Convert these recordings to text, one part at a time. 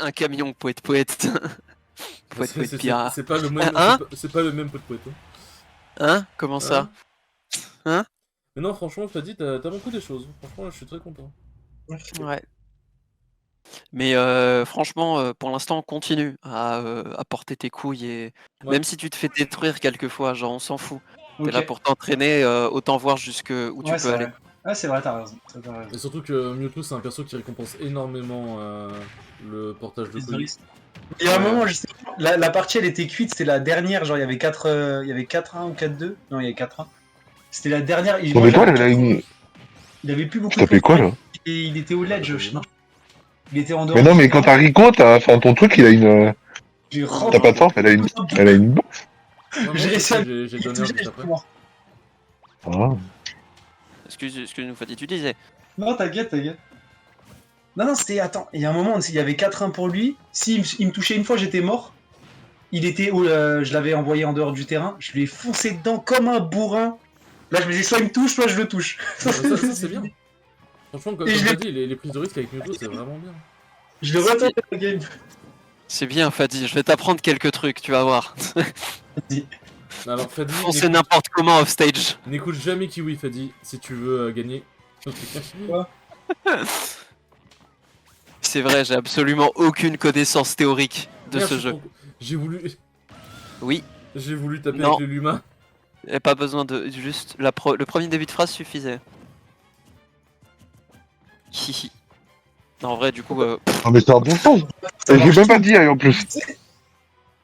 Un camion poète poète. Poète poète pira. C'est pas le même. Hein? C'est pas le même poète poète. Hein? Comment ça? Hein? Hein? Mais non, franchement, je t'ai dit, t'as montré des choses. Franchement, là, je suis très content. Ouais. Mais franchement, pour l'instant, continue à porter tes couilles et Ouais. même si tu te fais détruire quelquefois, genre on s'en fout. T'es Ok. là pour t'entraîner, autant voir jusque où tu Ouais, peux c'est aller. vrai. Ah, c'est vrai, t'as raison. Et surtout que Mewtwo, c'est un perso qui récompense énormément le portage de couilles. Il y a un moment, je sais pas, la partie elle était cuite, c'était la dernière, genre il y avait 4-1 ou 4-2. Non, il y avait 4-1. C'était la dernière. Non, Moi, mais toi, elle a une. il avait plus beaucoup Je de tapais quoi, points. là? Et il était au ledge, je sais pas. Il était en dehors. Mais non, mais quand t'as Rico, enfin, ton truc, il a une. J'ai T'as pas de force, elle a une bouffe. Non, non, J'ai réussi à j'ai donné un juste après. Ah. Excuse-nous, Fadi, tu disais. Non, t'inquiète. Non, c'était. Attends, il y a un moment, il y avait 4-1 pour lui. Si il me touchait une fois, j'étais mort. Il était. Je l'avais envoyé en dehors du terrain. Je lui ai foncé dedans comme un bourrin. Là, je me disais, soit il me touche, soit je le touche. Ça, c'est bien. Franchement, comme t'as dit, les prises de risque avec Mewtwo, c'est vraiment bien. Je le retourne dans la game. C'est bien, Fadi, je vais t'apprendre quelques trucs, tu vas voir. Alors, Fadi, Foncer n'importe comment off stage. n'écoute jamais Kiwi, Fadi, si tu veux gagner. C'est vrai, j'ai absolument aucune connaissance théorique de Merde, ce jeu. J'ai voulu. Oui, J'ai voulu taper Non. avec le Luma. y a pas besoin de. Juste, le premier début de phrase suffisait. Hihi. Non, en vrai, du coup. Ah, mais c'est un bon sens. Et j'ai même pas dit, en plus.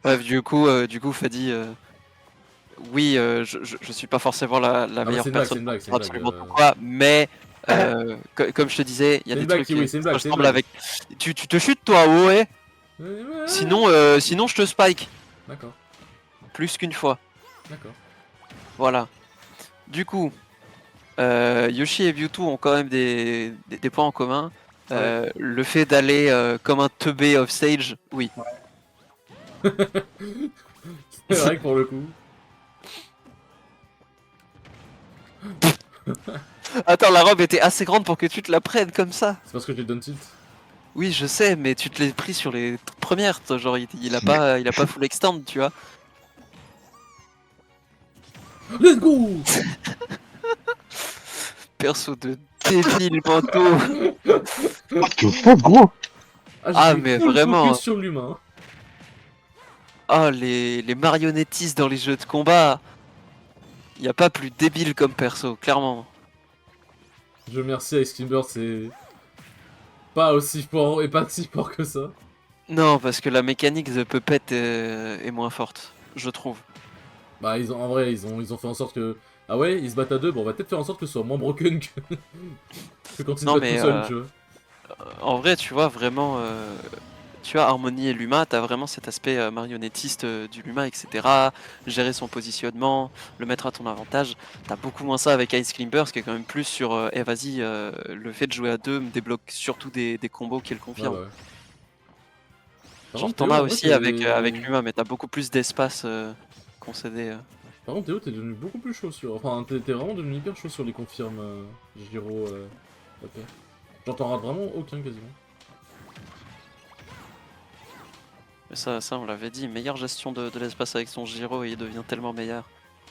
Bref, du coup, Fadi. Oui, je suis pas forcément la meilleure c'est une personne blague, c'est pour une blague, absolument tout quoi, mais comme je te disais, il y a C'est des une blague, trucs Kiwi, qui c'est une blague, se c'est une ressemblent blague. avec. Tu te chutes toi, ouais. Sinon je te spike D'accord, plus qu'une fois. d'accord. Voilà. Du coup, Yoshi et Mewtwo ont quand même des points en commun. Ouais. Le fait d'aller comme un teubé off stage, oui. C'est vrai que pour le coup. Attends, la robe était assez grande pour que tu te la prennes comme ça. C'est parce que j'ai donne tilt. Oui, je sais, mais tu te l'es pris sur les premières, toi, genre il a pas full extend, tu vois. Let's go. Perso de débile manteau. What the fuck, gros? Ah, j'ai mais full vraiment. focus sur l'humain. Oh, les marionnettistes dans les jeux de combat. Y a pas plus débile comme perso, clairement. Je remercie Ice Climber, c'est pas aussi fort et pas si fort que ça. Non, parce que la mécanique de Puppet est moins forte, je trouve. Bah en vrai ils ont fait en sorte que ah ouais ils se battent à deux, bon on va peut-être faire en sorte que ce soit moins broken que, que quand ils se Non, battent mais tout seuls, tu vois. en vrai, tu vois, vraiment, tu vois, Harmony et Luma, t'as vraiment cet aspect marionnettiste du Luma, etc. Gérer son positionnement, le mettre à ton avantage. T'as beaucoup moins ça avec Ice Climbers, qui est quand même plus sur, eh vas-y, le fait de jouer à deux me débloque surtout des combos qui le Ouais, confirment. bah ouais. Par Genre contre, t'en Théo, as en vrai, aussi avec Luma, mais t'as beaucoup plus d'espace concédé. Par contre, Théo, t'es devenu beaucoup plus chaud sur. Enfin, t'es vraiment devenu hyper chaud sur les confirmes Giro. Ok. Genre, t'en rates vraiment aucun quasiment. Mais ça, on l'avait dit, meilleure gestion de l'espace avec son Giro et il devient tellement meilleur.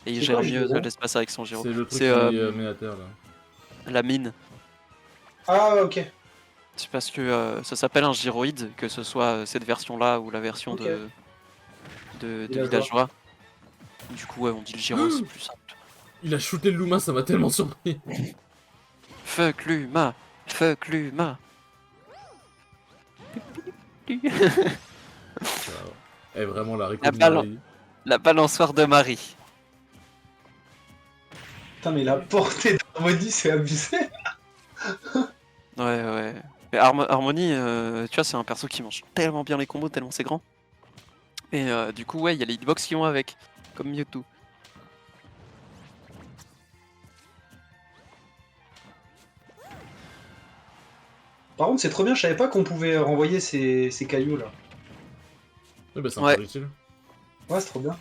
Et il C'est gère quoi, mieux Giro l'espace avec son Giro. C'est le truc C'est qui met à terre là. la mine. Ah, ok. C'est parce que ça s'appelle un gyroïde, que ce soit cette version-là ou la version Ok. de Villageois. villageois. Du coup, ouais, on dit le gyro, c'est plus simple. Il a shooté le Luma, ça m'a tellement surpris. Fuck Luma! Fuck Luma! Eh, vraiment, la La récolte de balle- Marie. La balançoire de Marie. Putain, mais la portée d'Harmony, c'est abusé. Ouais. Mais Harmony, tu vois, c'est un perso qui mange tellement bien les combos, tellement c'est grand. Et du coup, ouais, il y a les hitbox qui vont avec, comme Mewtwo. Par contre, c'est trop bien, je savais pas qu'on pouvait renvoyer ces cailloux là. Ouais, bah, c'est Ouais. un peu utile. Ouais, c'est trop bien.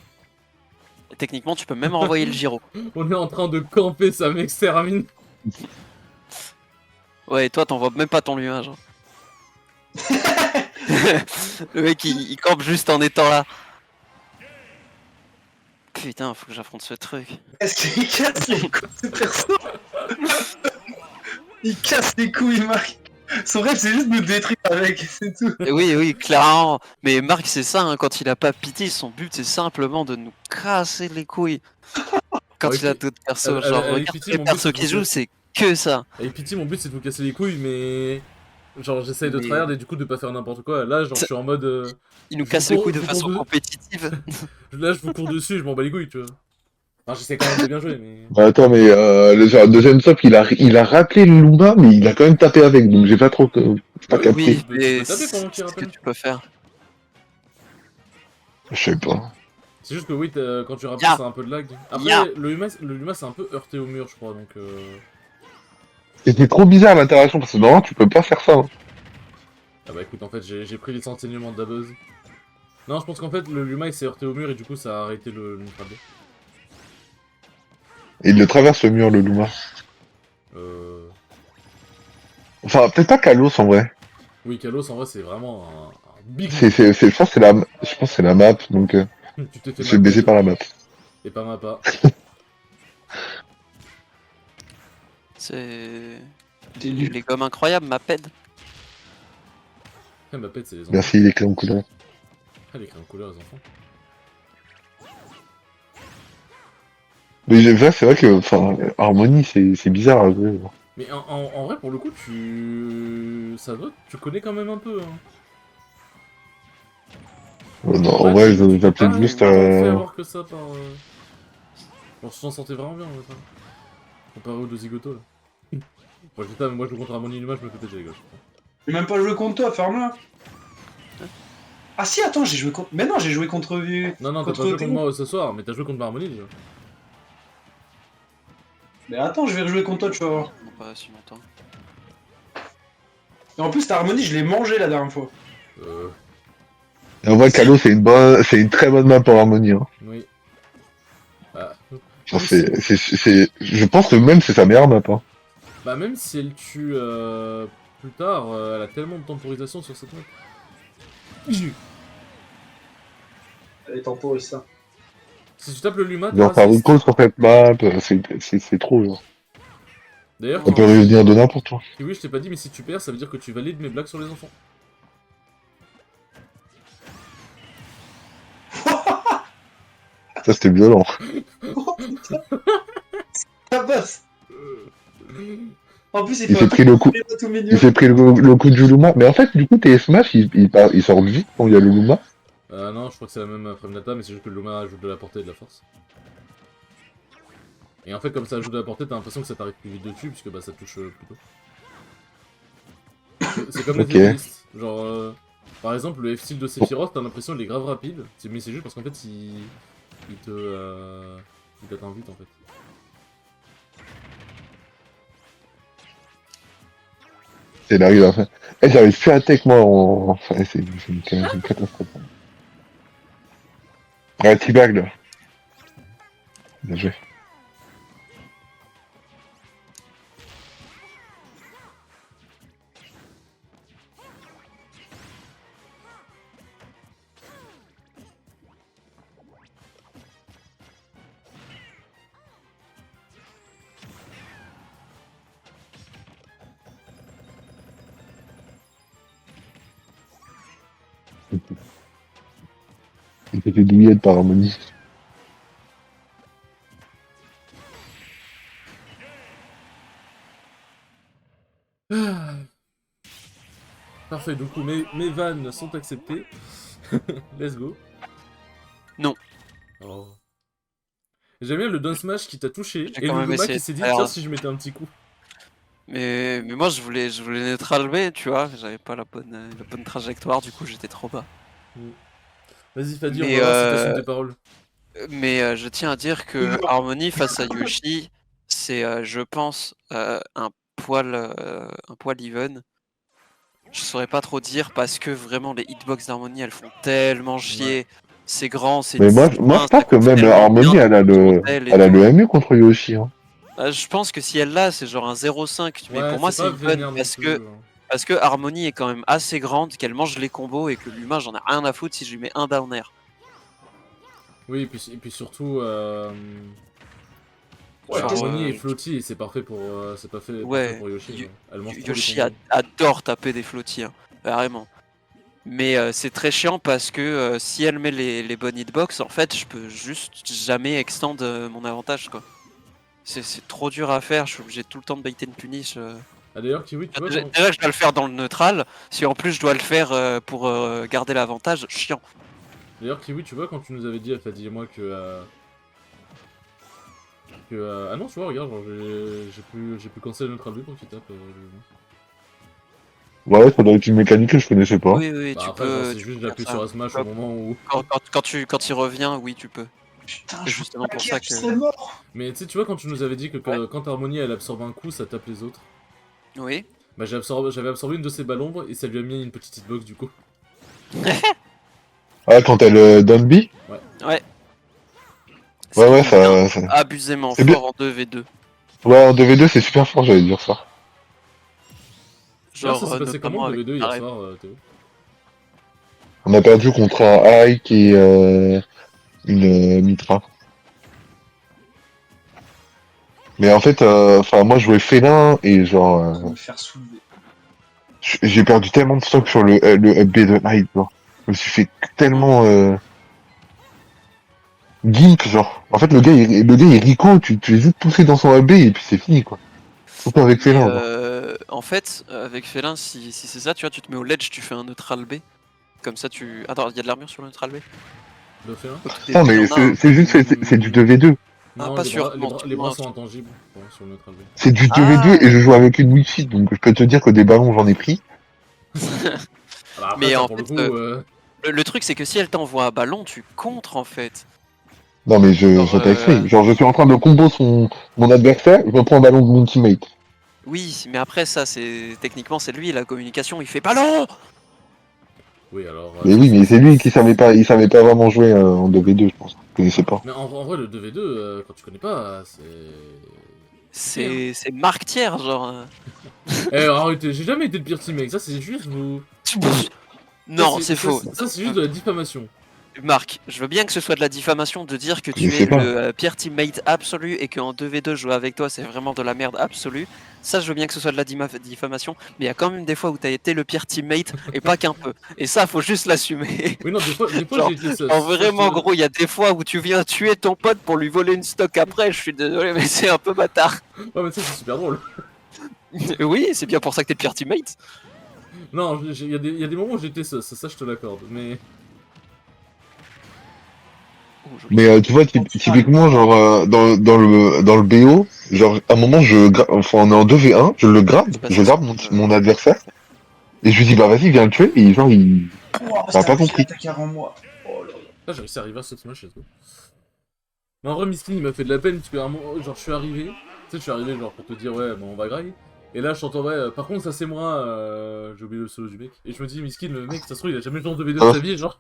Et techniquement, tu peux même renvoyer le gyro. On est en train de camper, ça m'extermine. Ouais, et toi, t'envoies même pas ton nuage. Hein. Le mec il campe juste en étant là. Putain, faut que j'affronte ce truc. Est-ce qu'il casse les couilles de perso? Il casse les couilles, Marc. Son rêve, c'est juste de nous détruire avec, c'est tout. Et oui, oui, clairement. Mais Marc, c'est ça, hein, quand il a pas pitié, son but c'est simplement de nous casser les couilles. Quand Ouais, il a puis- d'autres persos, avec- genre, avec regarde pitié, les mon but, persos c'est qui de jouent, c'est que ça. Avec Pity, mon but c'est de vous casser les couilles, mais. Genre, j'essaye de Mais- tryhard et du coup de pas faire n'importe quoi. Là, genre, je suis en mode. Il nous Je casse vous les cours- couilles de je vous façon cours de- compétitive. Là, je vous cours dessus et je m'en bats les couilles, tu vois. Enfin, j'essaie quand même de bien jouer, mais. Bah, attends, mais le deuxième top, il a rappelé le Luma, mais il a quand même tapé avec, donc j'ai pas trop pas Oui, capté. Oui, tu peux mais taper pendant qu'il c'est ce que rappelle. tu peux faire. Je sais pas. C'est juste que oui, quand tu rappelles, Ya. c'est un peu de lag. Après, Ya. le Luma c'est un peu heurté au mur, je crois, donc. Et c'est trop bizarre l'interaction, parce que normalement, tu peux pas faire ça. Hein. Ah bah écoute, en fait, j'ai pris les enseignements de Dabuzz. Non, je pense qu'en fait, le Luma il s'est heurté au mur et du coup, ça a arrêté le Ultra B. Et il le traverse le mur, le Luma. Enfin, peut-être pas Kalos en vrai. Oui, Kalos, en vrai, c'est vraiment un big. Je pense que c'est la map, donc Tu t'es je fait suis ma baisé pète par la map. et pas ma pas. C'est. T'es nul. Les gommes incroyables, ma pède. Ma pète, c'est les enfants. Merci les crayons couleurs. Ah, les crayons couleurs, les enfants. Mais c'est vrai que, enfin, Harmony, c'est bizarre à jouer. Mais en vrai, pour le coup, tu connais quand même un peu, hein. Non, en vrai, tu t'es j'applique pas juste tant fait à... avoir que ça par. Genre, je t'en sentais vraiment bien, en fait. Hein. Comparé aux deux zigotos, là. Moi, moi, je joue contre Harmony Luma, je me fais péter, les gars. J'ai même pas joué contre toi, ferme-la. Ah si, attends, j'ai joué contre... Mais non, j'ai joué contre... Non, non, t'as pas joué contre moi ce soir, mais t'as joué contre Harmony, déjà. Mais attends, je vais rejouer contre toi, tu vas voir. Non, pas si longtemps. Et en plus, ta harmonie, je l'ai mangé la dernière fois. Et en vrai, Kalos, c'est une très bonne map pour Harmony. Hein. Oui. Ah. Genre, je pense que même c'est sa meilleure map. Hein. Bah, même si elle tue plus tard, elle a tellement de temporisation sur cette map. Elle temporise ça. Si tu tapes le Luma, Genre, t'as par recall sur cette map, c'est trop. Genre. D'ailleurs, On peut revenir de n'importe où. oui, je t'ai pas dit, mais si tu perds, ça veut dire que tu valides mes blagues sur les enfants. Ça, c'était violent. Ça passe. En plus, Il s'est pris le coup. tout mignon. Il s'est pris le coup du Luma. Mais en fait, du coup, tes Smash, ils sortent vite quand il y a le Luma. Non, je crois que c'est la même frame data, mais c'est juste que le Luma ajoute de la portée et de la force. Et en fait, comme ça ajoute de la portée, t'as l'impression que ça t'arrive plus vite dessus, puisque bah ça touche plus tôt. C'est comme Ok. les playlists. Genre, par exemple, le F-style de Sephiroth, t'as l'impression qu'il est grave rapide, mais c'est juste parce qu'en fait, il t'atteint vite en fait. Il arrive à faire. Eh, j'arrive plus à tech, moi, Enfin, c'est une catastrophe. Ouais, T-Bag, là. Bien joué. Il s'est fait douillette par Harmony. Parfait, du coup, mes vannes sont acceptées. Let's go. Non. Oh. J'aime bien le down smash qui t'a touché, J'ai et quand le même Luma essayé qui s'est dit, de faire. tiens, si je mettais un petit coup. Mais moi je voulais neutral B, tu vois, j'avais pas la bonne trajectoire, du coup j'étais trop bas. Vas-y, Fadi, on Mais, va voir si t'assumes tes paroles. Mais je tiens à dire que Harmony face à Yoshi, c'est je pense un poil even. Je saurais pas trop dire parce que vraiment les hitbox d'Harmony elles font tellement chier. C'est grand, c'est Mais moi, 10 je points, pense ça que coûte même tellement Harmony, bien elle a contre elle et elle a tout. le MU contre Yoshi. Hein. Je pense que si elle l'a, c'est genre un 0,5. Mais Ouais, pour moi c'est c'est pas vénère even non parce plus, que hein. parce que Harmonie est quand même assez grande, qu'elle mange les combos et que Luma, j'en ai rien à foutre si je lui mets un down air. Oui, et puis surtout, ouais, Genre, Harmonie et Flotti, c'est parfait pour, parfait ouais, pour Yoshi. Quoi. Elle mange trop les Yoshi combos. adore taper des flottis, hein, vraiment. Mais c'est très chiant parce que si elle met les bonnes hitbox, en fait, je peux juste jamais extend mon avantage, quoi. C'est trop dur à faire, je suis obligé tout le temps de bait and punish. Ah d'ailleurs, Kiwi, tu vois, Déjà, je dois le faire dans le neutral, si en plus je dois le faire pour garder l'avantage, chiant. D'ailleurs, Kiwi, tu vois, quand tu nous avais dit, Fadi et moi, ah non, tu vois, regarde, genre, j'ai pu cancel notre B pour qu'il tape. Ouais, ça doit être une mécanique que je connaissais pas. Oui, oui, Bah tu après, genre, peux. c'est Tu juste peux faire j'appuie ça. sur un smash au moment où... Quand il revient, oui, tu peux. Putain, C'est je justement pour je ça que. serais mort. Mais tu vois, quand tu nous avais dit que Ouais. quand Harmonie, elle absorbe un coup, ça tape les autres. Oui. Bah j'avais absorbé une de ses balles ombres et ça lui a mis une petite hitbox du coup. Ah, quand elle donne B? Ouais. Ce Ouais, qui ouais, devient ça... abusément C'est bien. fort en 2v2. Ouais, en 2v2, c'est super fort, j'allais dire ça. D'ailleurs, ça Genre, s'est passé comment notamment le avec 2v2 hier Karen. soir, Théo? On a perdu contre un Ike et une Mitra. Mais en fait, enfin, moi, je jouais félin et genre, Pour me faire soulever. j'ai perdu tellement de stock sur le up B de Ike, genre. Je me suis fait tellement gimp, genre. En fait, le gars, il rico, tu es juste poussé dans son AB et puis c'est fini, quoi. Surtout avec Mais félin, genre. en fait, avec Félin, si c'est ça, tu vois, tu te mets au ledge, tu fais un neutral B. Comme ça, tu. Attends, il y a de l'armure sur le neutral B? Le félin? Au tout Non, début, il y mais en a un. c'est juste, c'est du 2v2. Ah, Non, pas sûr. Non, tu les bras vois, sont intangibles sur le neutre B. C'est du 2v2 Ah. et je joue avec une Wi-Fi, donc je peux te dire que des ballons, j'en ai pris. Ah bah après, Mais ça en pour le fait, coup... le truc, c'est que si elle t'envoie un ballon, tu contres en fait. Non, mais Genre, je t'explique. Genre, je suis en train de combo mon adversaire, je me prends un ballon de mon teammate. oui, mais après, ça, c'est techniquement, c'est lui, la communication, il fait ballon! Oui, alors... Mais oui, mais c'est lui qui savait pas, il savait pas vraiment jouer en 2v2, je pense. Il connaissait pas. Mais en vrai, le 2v2, quand tu connais pas, c'est... compliqué, hein. C'est Marc Thiers, genre. Eh, arrêtez, j'ai jamais été le pire teammate, ça c'est juste vous... Non, c'est faux. Ça c'est juste de la diffamation. Marc, je veux bien que ce soit de la diffamation de dire que Je tu sais es pas. le pire teammate absolu et qu'en 2v2 jouer avec toi c'est vraiment de la merde absolue. Ça, je veux bien que ce soit de la diffamation, mais il y a quand même des fois où t'as été le pire teammate et pas qu'un peu. Et ça, faut juste l'assumer. Oui, non, des fois Genre, j'ai été sus. genre vraiment, gros, il y a des fois où tu viens tuer ton pote pour lui voler une stock après. Je suis désolé, mais c'est un peu bâtard. Ouais, mais ça c'est super drôle. Oui, c'est bien pour ça que t'es pire teammate. Non, il y a des moments où j'étais sus, ça je te l'accorde, mais... Oh, joli. Mais tu vois, typiquement, genre, dans le BO, genre, à un moment, enfin, on est en 2v1, je le grab, C'est pas je ça, grab mon adversaire, et je lui dis, bah vas-y, viens le tuer, et genre, il Ouah, a t'as pas réussi à compris. attaquer avant moi. Oh là là. Là j'ai réussi à arriver à ce smash et tout. Mais en vrai, Miskin il m'a fait de la peine parce que, genre, je suis arrivé, tu sais, je suis arrivé genre pour te dire, ouais, bon, on va grailler. Et là, je t'entends, ouais, par contre, ça c'est moi, j'ai oublié le solo du mec. Et je me dis, Miskin, le mec, ça se trouve, il a jamais joué en 2v2 de Ah. sa vie, genre.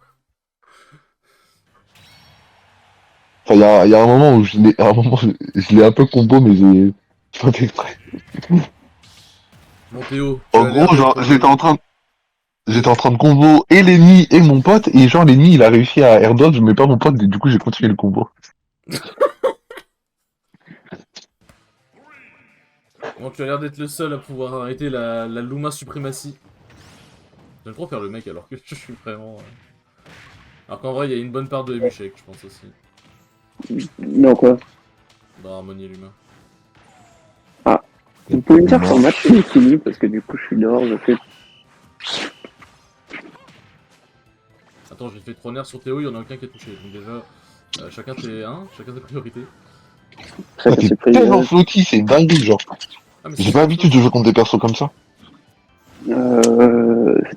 Enfin, il y a un moment où à un moment, je l'ai un peu combo, mais j'ai pas fait exprès. Mon Théo, tu En as l'air gros, genre, d'être... j'étais en train de combo et l'ennemi et mon pote, et genre, l'ennemi, il a réussi à air dodge, mais pas mon pote, et du coup, j'ai continué le combo. Bon, tu as l'air d'être le seul à pouvoir arrêter la Luma suprématie. J'aime trop faire le mec alors que je suis vraiment... Alors qu'en vrai, il y a une bonne part de échec, je pense aussi. Non, quoi. Dans Harmonie et l'humain. Vous pouvez me dire quand match est fini parce que du coup je suis dehors, je fais. Attends, j'ai fait 3 nerfs sur Théo, il y en a aucun qui est touché. Donc déjà, chacun tes priorités. Très Ouais, bien, c'est t'es pris. tellement flotti, c'est une dinguerie, genre. Ah, mais J'ai pas l'habitude de jouer contre des persos comme ça.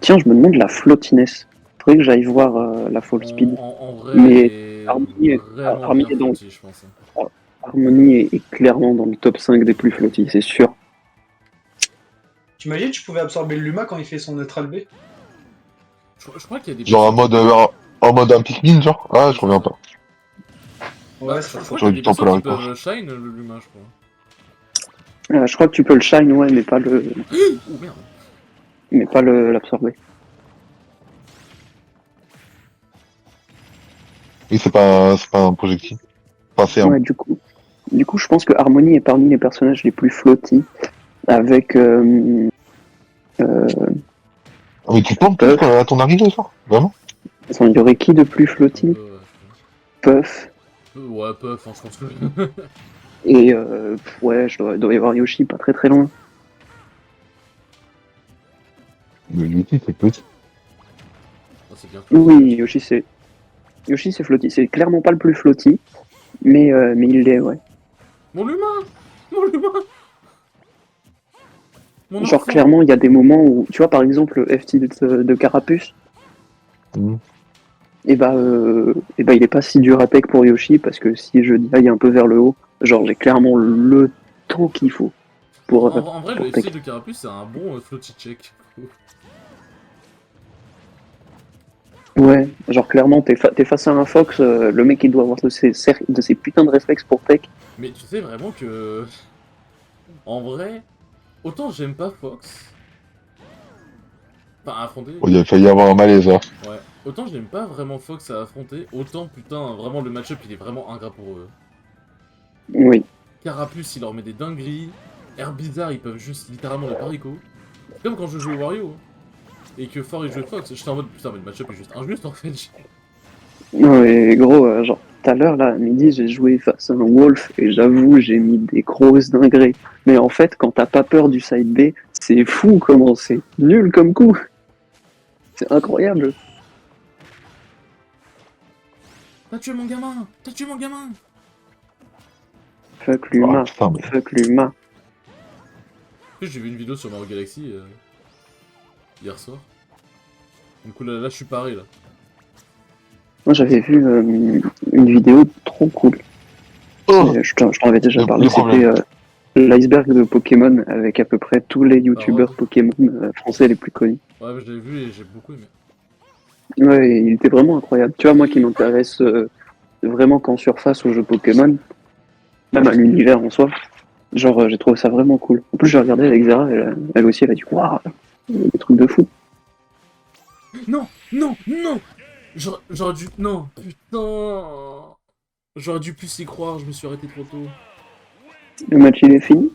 Tiens, je me demande la flottiness. Faudrait que j'aille voir la fall speed. En vrai, Mais il est Harmonie vraiment Harmonie bien est dans- flotti, je pense. Harmonie est clairement dans le top 5 des plus flottis, c'est sûr. Tu m'as dit que tu pouvais absorber le Luma quand il fait son neutral B? Je crois qu'il y a des Genre persos en mode un Pikmin, genre. Ah, je reviens pas. Ouais, Bah, ça je crois J'aurais qu'il y du a temps des pour la persos qui réponse. peuvent shine le l'humain, je crois. Je crois que tu peux le shine, ouais, mais pas le. Ouh, merde. mais pas l'absorber. Et c'est pas un projectile. Enfin, c'est un. Ouais, du coup, je pense que Harmony est parmi les personnages les plus flottis, avec Mais tu penses plus à ton arrivée, ça? Vraiment? attends, il y aurait qui de plus flotti? Ouais, Puff. ouais, Puff, hein, je pense que. Et ouais, il doit y avoir Yoshi pas très très loin. Le Yoshi, c'est petit. Ah, c'est bien. Oui, Yoshi c'est flotti. C'est clairement pas le plus flotti, mais il l'est, ouais. Mon humain! Mon humain! Mon Genre enfant. clairement, il y a des moments où, tu vois, par exemple, le FT de Carapuce, Mhm. et il est pas si dur à tech pour Yoshi parce que si je divague un peu vers le haut, genre j'ai clairement le temps qu'il faut pour, En vrai, pour le tech. FC de Carapuce, c'est un bon floaty check. Ouais, genre clairement, t'es face à un Fox, le mec il doit avoir de ses putains de réflexes pour tech. Mais tu sais vraiment que. En vrai, autant j'aime pas Fox. Enfin, à affronter. Oh, il a failli y avoir un malaise, là. Ouais. Autant j'aime pas vraiment Fox à affronter, autant putain, vraiment le match-up il est vraiment ingrat pour eux. Oui. Carapuce il leur met des dingueries. Herbizarre ils peuvent juste littéralement le parico. C'est comme quand je jouais Wario. Hein. Et que Fort il jouait Fox. J'étais en mode putain, mais le match-up est juste injuste en fait. Non mais gros, genre tout à l'heure là, à midi, j'ai joué face à un Wolf et j'avoue, j'ai mis des grosses dingueries. Mais en fait, quand t'as pas peur du side B, c'est fou comment c'est nul comme coup. C'est incroyable. T'as tué mon gamin! T'as tué mon gamin! Fuck l'humain. Oh, putain, mais- Fuck l'humain. En plus, j'ai vu une vidéo sur Mario Galaxy hier soir. Donc là, je suis paré là. Moi j'avais vu une vidéo trop cool. Oh, Je t'en avais déjà Le parlé, c'était problème. l'iceberg de Pokémon avec à peu près tous les youtubeurs Rob. Pokémon français les plus connus. Ouais, mais je l'ai vu et j'ai beaucoup aimé. Ouais, et il était vraiment incroyable. Tu vois, moi qui m'intéresse vraiment qu'en surface aux jeux Pokémon, même à l'univers en soi, genre j'ai trouvé ça vraiment cool. En plus, j'ai regardé avec Zera, elle aussi, elle a dit waouh, il y a des trucs de fou. Non! Non! Non! J'aurais dû. Non! Putain! J'aurais dû plus y croire, je me suis arrêté trop tôt. Le match il est fini.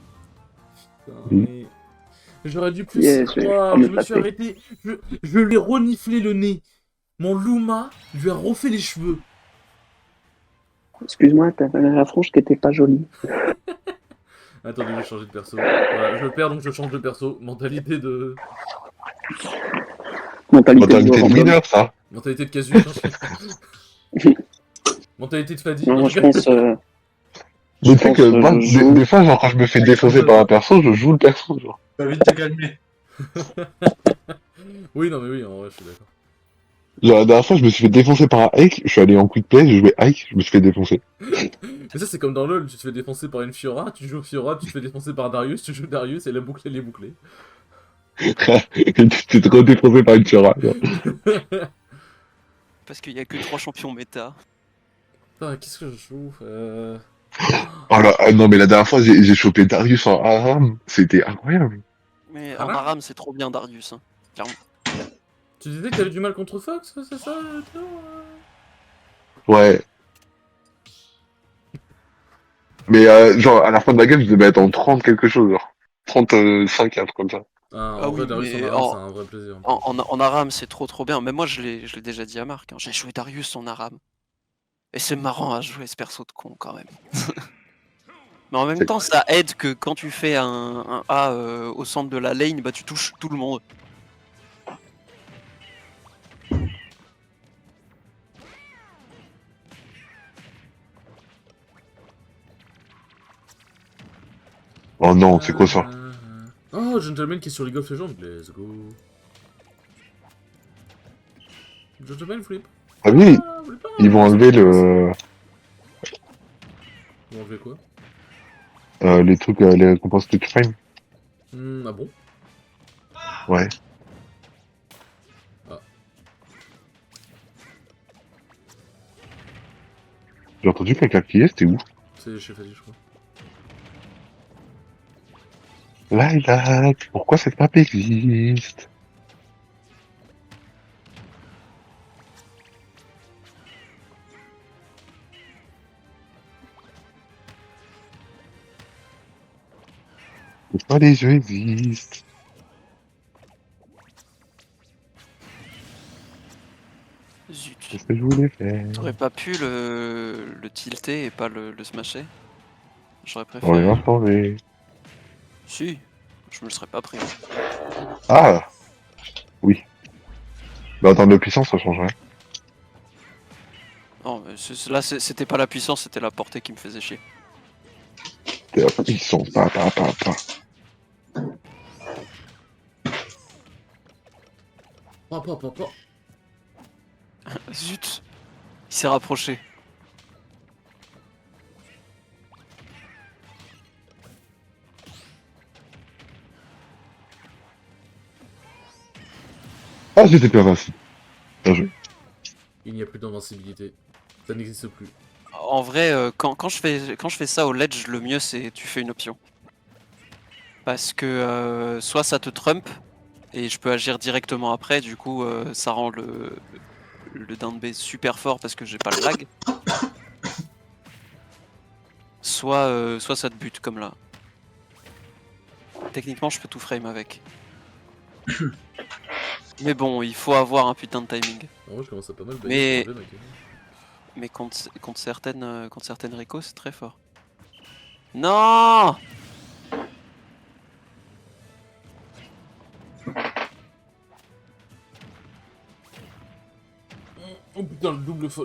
Putain, Oui. mais... J'aurais dû plus Yes, y croire, on est je me suis passé. arrêté. Je lui ai reniflé le nez. Mon Luma lui a refait les cheveux. Excuse-moi, t'avais la frange qui était pas jolie. Attendez, je vais changer de perso. Voilà, je perds donc je change de perso. Mentalité de. Mentalité de Mentalité joueur de en winner, ça. Mentalité de casu. Mentalité de Fadi. Non, Non, moi je pense, Mais tu sais que moi, je joue. des fois, genre, quand je me fais défoncer par un perso, je joue le perso, genre. T'as vite te calmer. Oui, non, mais oui, en vrai, je suis d'accord. Genre, la dernière fois, je me suis fait défoncer par un Ike, je suis allé en quick play, j'ai joué Ike, je me suis fait défoncer. Mais ça, c'est comme dans LoL, tu te fais défoncer par une Fiora, tu joues Fiora, tu te fais défoncer par Darius, tu joues Darius et la boucle, elle est bouclée. Et tu t'es trop défoncé par une Fiora, genre. Parce qu'il y a que 3 champions méta. Putain, qu'est-ce que je joue Oh là, ah non, mais la dernière fois, j'ai chopé Darius en Aram, c'était incroyable. Mais Ah en là Aram, c'est trop bien Darius. Hein. Clairement. Tu disais que t'avais du mal contre Fox, c'est ça Théo Ouais. Mais genre, à la fin de la game, je devais être en 30 quelque chose, genre. 35, un truc comme ça. Ah, Ah en vrai, oui, Darius en mais Aram, c'est un vrai plaisir. en Aram, c'est trop bien. Même moi, je l'ai déjà dit à Marc. Hein. J'ai joué Darius en Aram. Et c'est marrant à jouer ce perso de con quand même. Mais en même C'est temps, ça aide que quand tu fais un A au centre de la lane, bah tu touches tout le monde. Oh non, c'est quoi ça? Oh, Gentleman qui est sur League of Legends, let's go. Gentleman, vous voulez pas Ah oui, vous voulez pas ils vont enlever le... Ils vont enlever quoi les trucs, les récompenses Twitch Prime. Ah bon Ouais. Ah. J'ai entendu quelqu'un crier, c'était où? C'est chez Fadi, je crois. Lilac, pourquoi cette map existe? Pourquoi les jeux existent? Zut. C'est ce que je voulais faire. T'aurais pas pu le tilter et pas le smasher? J'aurais On rien préféré. changé. Si, je me le serais pas pris. Ah! Oui. Bah, en termes de puissance, ça change rien. Non, mais là, c'était pas la puissance, c'était la portée qui me faisait chier. Ils sont pas. Pas. Zut! Il s'est rapproché. Ah, j'étais plus invincible. Bien joué. Il n'y a plus d'invincibilité. Ça n'existe plus. En vrai, quand je fais ça au ledge, le mieux c'est tu fais une option. Parce que soit ça te trump, et je peux agir directement après, du coup ça rend le down B super fort parce que j'ai pas le lag. Soit ça te bute comme là. Techniquement je peux tout frame avec. Mais bon, il faut avoir un putain de timing. En vrai, je commence à pas mal Mais- bailler, mec. Mais contre certaines récos c'est très fort. Non! Oh putain,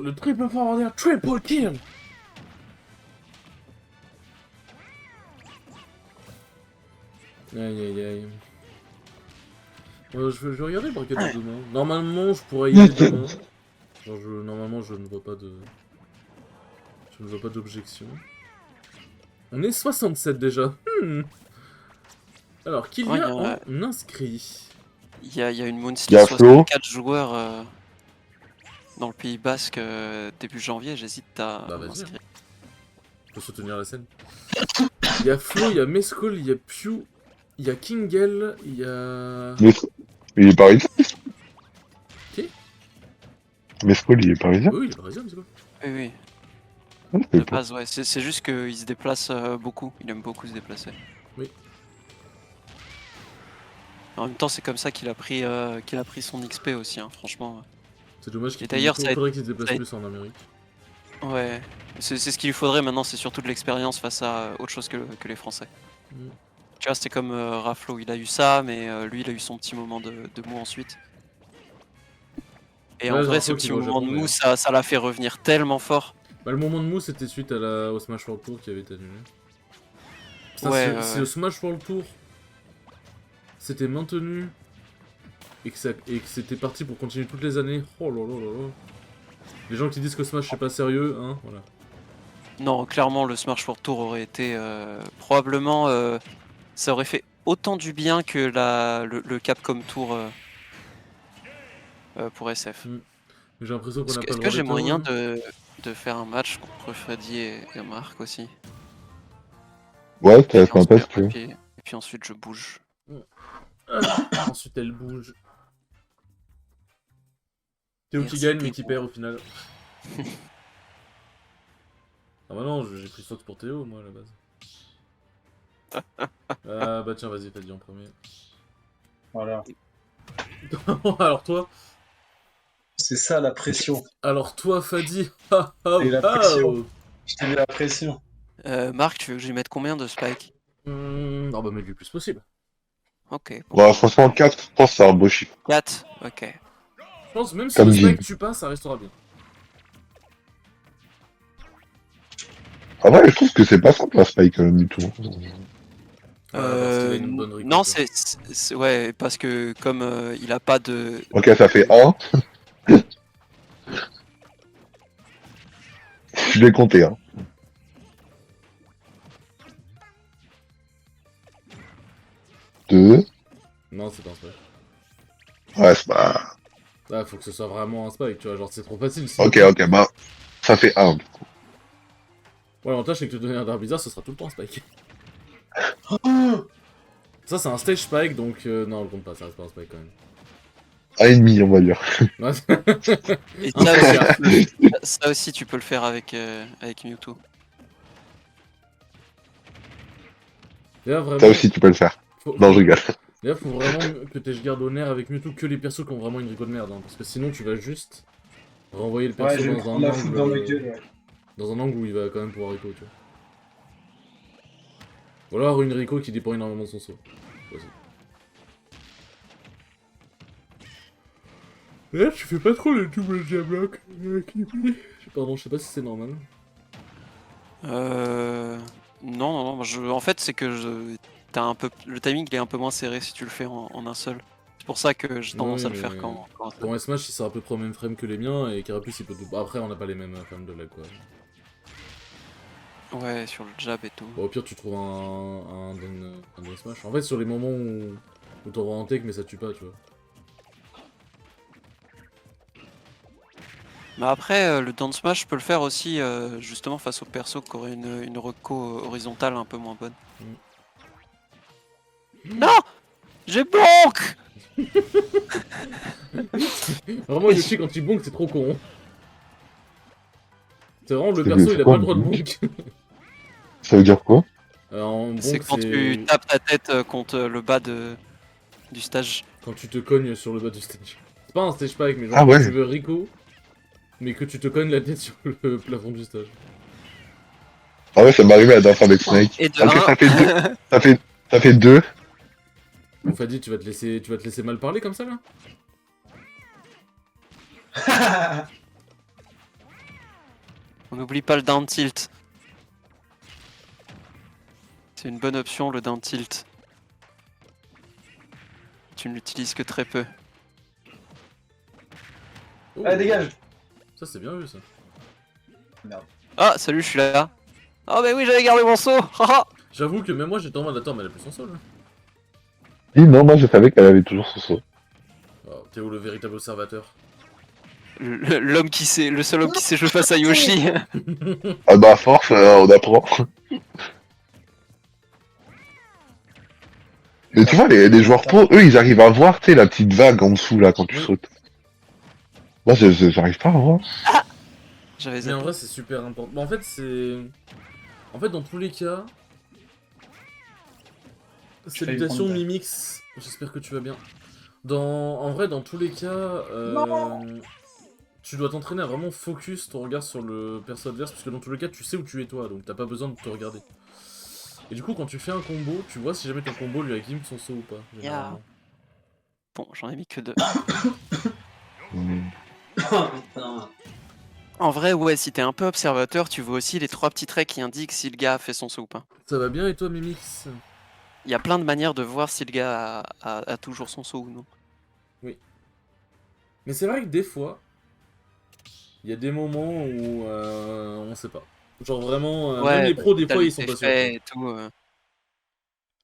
le triple forwarder, triple kill! Aïe. Je vais regarder le bracket de demain. Normalement, je pourrais y aller demain. Genre, normalement, je ne vois pas de... Je ne vois pas d'objection. On est 67 déjà. Alors, qu'il y Ouais, a y a- en inscrit? Il y a une Y Moonsteel a Flo. 64 joueurs dans le Pays Basque début janvier, j'hésite à Bah, vas-y, m'inscrire. Faut soutenir la scène. Il y a Flo, il y a Mescall, il y a Pew, il y a Kingel, il y a... Mais il est parisien. Qui? Mescol, il est parisien. Oui, il est parisien, Mescall. Oui, Ah, je sais de pas. base, ouais. C'est juste qu'il se déplace beaucoup. Il aime beaucoup se déplacer. Oui. En même temps, c'est comme ça qu'il a pris son XP aussi, hein, franchement. C'est dommage qu'il Et d'ailleurs, ça a- faudrait qu'il se déplace ça a- plus en Amérique. Ouais, c'est ce qu'il lui faudrait maintenant, c'est surtout de l'expérience face à autre chose que les Français. Mm. Tu vois, c'était comme Raflo, il a eu ça, mais lui, il a eu son petit moment de mou ensuite. Et Ouais, en j'ai vrai, un ce peu qui petit va au moment Japon, de mou, d'ailleurs. ça l'a fait revenir tellement fort. Bah, le moment de mou, c'était suite au Smash World Tour qui avait été annulé. Putain, Ouais, si le Smash World Tour s'était maintenu et que c'était parti pour continuer toutes les années, oh là là là là. Les gens qui disent que Smash c'est pas sérieux, hein, voilà. Non, clairement, le Smash World Tour aurait été probablement, ça aurait fait autant du bien que le Capcom Tour pour SF. Mais j'ai l'impression qu'on n'a pas Est-ce le que droit j'ai d'être moyen heureux, de faire un match contre Freddy et Marc aussi? Ouais, ça va Et être sympa si ensuite, tu veux. et puis ensuite je bouge. hein. Ensuite elle bouge. Théo qui Merci, gagne mais Théo. qui perd au final. Ah bah non, j'ai pris Fox pour Théo moi à la base. Ah bah tiens, vas-y, t'as dit en premier. Voilà. Alors toi, C'est ça la pression. Fadi. Ah, ah, Et la ah, pression. oh. Je t'ai mis la pression. Marc, tu veux que je lui mette combien de spike? Ah bah mets le plus possible. Ok, bon. Ouais, franchement, 4, je pense que c'est un beau chiffre. 4, ok. Je pense même si Comme le dit. spike tue pas, ça restera bien. Ah ouais, je trouve que c'est pas simple, la Spike, du tout. Parce qu'il a une bonne recul, non, quoi. ouais, parce que comme il a pas de... Ok, ça fait 1. Je l'ai compté, hein. Deux. Non, c'est pas un spike. Ouais, c'est pas... Là, faut que ce soit vraiment un spike, tu vois, genre c'est trop facile. sinon- Ok, bah, ça fait 1. Ouais, l'avantage c'est que te donner un dard bizarre, ce sera tout le temps un spike. Ça, c'est un stage spike, donc non, on le compte pas, ça reste pas un spike quand même. 1,5, on va dire. Ouais, Et Un ça aussi, tu peux le faire avec Mewtwo. D'ailleurs, vraiment, Ça aussi, tu peux le faire. Non, je rigole. d'ailleurs, faut vraiment que je garde au nerf avec Mewtwo que les persos qui ont vraiment une rico de merde, hein, parce que sinon tu vas juste renvoyer le Ouais, perso je vais dans prendre un la foudre dans ma gueule, ouais. dans un angle où il va quand même pouvoir rico, tu vois. Ou alors une rico qui dépend énormément de son saut. Aussi. Et là, tu fais pas trop le double diablock. Pardon, je sais pas si c'est normal. Non, non, non. En fait, c'est que t'as un peu le timing il est un peu moins serré si tu le fais en un seul. C'est pour ça que j'ai tendance à le faire quand Pour un Smash, il sort à peu près au même frame que les miens, et Carapuce, il peut... Après, on n'a pas les mêmes frames de lag, quoi. ouais, sur le jab et tout. Bon, au pire, tu trouves un down Smash. En fait, sur les moments où t'envoies un tech, mais ça tue pas, tu vois. Mais après, le down smash, je peux le faire aussi justement face aux persos qui auraient une reco horizontale un peu moins bonne. Non, j'ai bonk. Vraiment, Yoshi, quand il bonk, c'est trop con. C'est vraiment le C'est perso, il a quoi, pas le droit de bonk bonk. Ça veut dire quoi? En bonk, C'est quand tu tapes ta tête contre le bas du stage. quand tu te cognes sur le bas du stage. C'est pas un stage spike, mais genre Ah quand ouais. tu veux Rico, mais que tu te cognes la tête sur le plafond du stage. Ah ouais, ça m'est arrivé la dernière fois avec Snake. Et de Après, un- ça fait deux. Ça fait deux. Bon, Fadi, tu vas te laisser mal parler comme ça, là? On n'oublie pas le down tilt. C'est une bonne option le down tilt. Tu ne l'utilises que très peu. Oh, Allez, dégage. Ça, c'est bien vu, ça. Ah, salut, je suis là. Oh, mais oui, j'avais gardé mon saut. Haha. J'avoue que même moi, j'étais en mode, attends, mais elle a plus son sol, là. Oui, non, moi je savais qu'elle avait toujours son saut. Oh, Théo, le véritable observateur. L'homme qui sait, le seul homme qui sait jouer face à Yoshi. Ah bah, à force, on apprend. Mais tu vois, les joueurs pro, eux, ils arrivent à voir, tu sais, la petite vague en dessous, là, quand tu Oui. sautes. Moi, j'arrive pas à voir. J'avais Mais en zappé. vrai, c'est super important. Bah, en fait, c'est... En fait, dans tous les cas... Salutations prendre ta- Mimix, j'espère que tu vas bien. En vrai, dans tous les cas, tu dois t'entraîner à vraiment focus ton regard sur le perso adverse, parce que dans tous les cas, tu sais où tu es toi, donc t'as pas besoin de te regarder. Et du coup, quand tu fais un combo, tu vois si jamais ton combo lui a gimp son saut ou pas. Généralement. Bon, j'en ai mis que 2. Hmm. Oh, putain. En vrai, ouais, si t'es un peu observateur, tu vois aussi les 3 petits traits qui indiquent si le gars a fait son saut ou pas. Ça va bien et toi, Mimix? Il y a plein de manières de voir si le gars a toujours son saut ou non. Mais c'est vrai que des fois, il y a des moments où on sait pas. Genre vraiment, même les pros, des t'as fois, les ils sont pas sûrs. effets et tout.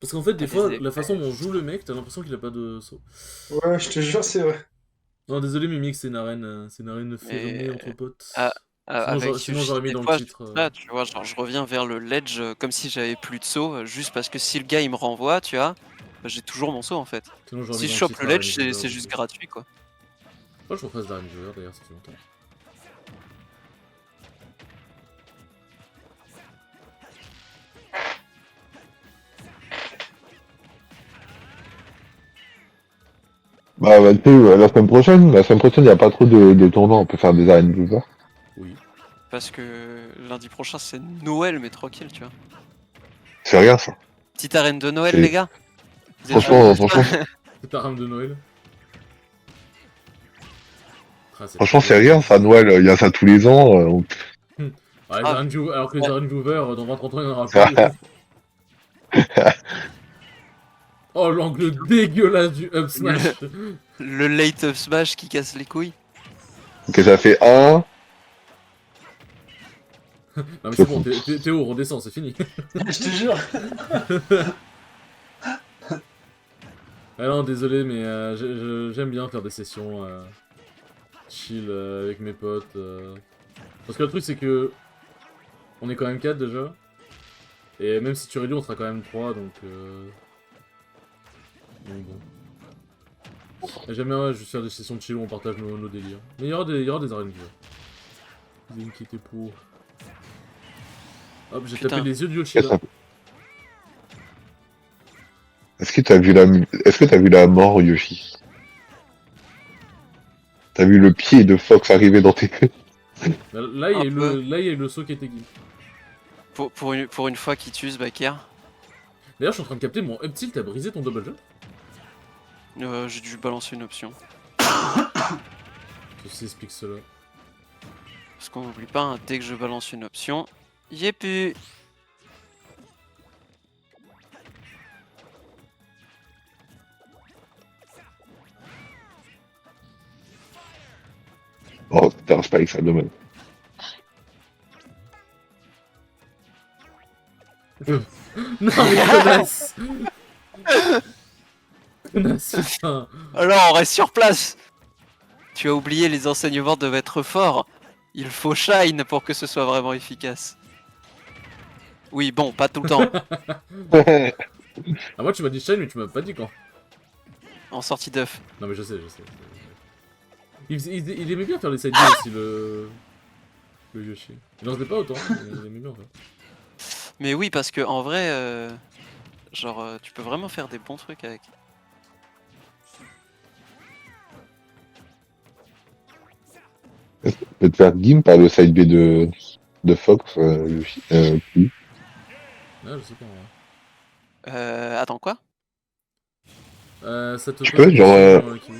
Parce qu'en fait, des T'as fois, des la façon dont on joue le mec, t'as l'impression qu'il a pas de saut. Ouais, je te jure, c'est vrai. Non, désolé, Mimix, c'est une arène fermée Mais, entre potes. ah, Sinon, avec sinon Yoshi, j'aurais mis des dans le fois, titre. là, tu vois, genre, je reviens vers le ledge comme si j'avais plus de saut, juste parce que si le gars il me renvoie, tu vois, bah, j'ai toujours mon saut en fait. Sinon, j'aurais Si mis je dans le chope titre le Arène ledge, Viewer, c'est juste aussi. gratuit quoi. Moi, je refasse d'Arène Viewer d'ailleurs, ça fait longtemps. Bah, tu sais, la semaine prochaine, il n'y a pas trop de tournois, on peut faire des arènes viewers. Oui. Parce que lundi prochain c'est Noël, mais tranquille, tu vois. C'est rien, ça. Petite arène de Noël, C'est- les gars. Vous êtes Franchement, chaud C'est ta rame de Noël. Ah, franchement, trop c'est bien. rien, ça, Noël, il y a ça tous les ans. Ah, les Ah. Arène Viewer- alors que les Ouais. Arène Viewer, dans 20-30 ans, il n'y en aura Ah. plus. Oh, l'angle dégueulasse du up smash. Le late up smash qui casse les couilles. Ok, ça fait un. Non, mais c'est bon, Théo, redescends, c'est fini. Je te jure. Ah non, désolé, mais j'aime bien faire des sessions chill avec mes potes. Parce que le truc, c'est que on est quand même 4 déjà. Et même si tu réduis, on sera quand même 3, donc bon. Et j'aime bien juste faire des sessions de chill où on partage nos délires. Mais il y aura des arènes viewers. Vous inquiétez pour. Hop, j'ai Putain. tapé les yeux de Yoshi Et là. ça- Est-ce que t'as vu la mort, Yoshi? T'as vu le pied de Fox arriver dans tes... Là, il y a Un eu peu. là, il y a eu le saut qui était guide. Pour une fois qu'il tue ce Bakir, D'ailleurs, je suis en train de capter, mon up tilt, t'as brisé ton double jump? j'ai dû balancer une option. Ceci explique cela. Parce qu'on n'oublie pas, hein, dès que je balance une option, y est plus. Oh, c'était un spike, ça, dommage. Non, mais connasse! Connasse, putain! Alors, on reste sur place. Tu as oublié les enseignements de Maître Fort. Il faut shine pour que ce soit vraiment efficace. Oui, bon, pas tout le temps. Ah, moi, tu m'as dit shine, mais tu m'as pas dit quand. En sortie d'œuf. Non, mais je sais. Il aimait bien faire les side B aussi, le Yoshi. Il en faisait pas autant, mais il aimait bien en fait. Mais oui, parce que en vrai, tu peux vraiment faire des bons trucs avec. Tu peux te faire game par le side B de Fox, Yoshi. Oui. Ah, je sais pas. Ouais. Attends, quoi? Ça te Tu pose peux, une genre, question, Kimi.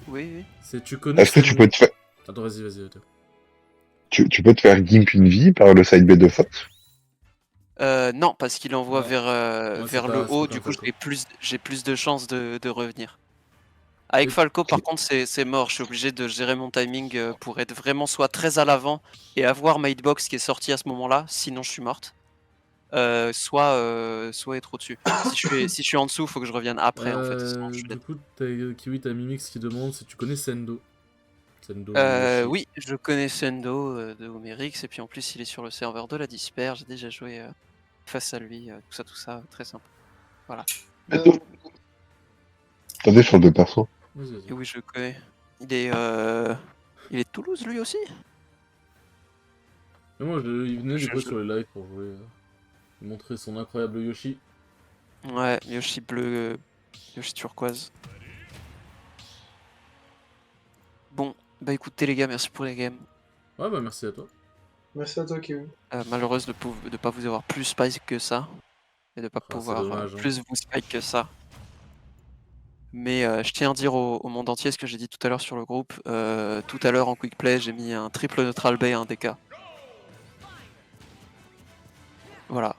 Oui, oui. C'est tu connais Est-ce que tu Sendo. peux te faire... Attends, vas-y. Tu peux te faire gimp une vie par le side B de Fox? Non, parce qu'il envoie Non. Ouais, vers c'est le pas haut, comme du coup Falco. j'ai plus de chances de revenir. Avec Et- Falco, par contre, c'est mort. Je suis obligé de gérer mon timing pour être vraiment soit très à l'avant et avoir ma hitbox qui est sortie à ce moment-là, sinon je suis morte. Soit être au-dessus. Si je suis en dessous, faut que je revienne après en fait. Sinon, je suis Du dead. coup, Kiwi, t'as Mimix qui demande si tu connais Sendo. Sendo Yoshi. Oui, je connais Sendo de Homerix et puis en plus il est sur le serveur de la Disper. J'ai déjà joué face à lui, tout ça, très simple. Voilà. T'as des chances de perso. Vas-y. Et oui, je le connais. Il est de Toulouse lui aussi. Mais moi, il venait des Je- fois je- sur les lives pour jouer. Montrer son incroyable Yoshi. Ouais, Yoshi bleu, Yoshi turquoise. Bon, bah écoutez les gars, merci pour les games. Ouais, bah merci à toi. Merci à toi, Kevin. Malheureuse de pas vous avoir plus spike que ça. Et de pas Ah, c'est pouvoir dommage, hein. plus vous spike que ça. Mais je tiens à dire au monde entier ce que j'ai dit tout à l'heure sur le groupe. Tout à l'heure en quick play, j'ai mis un triple neutral bay à un DK. Voilà.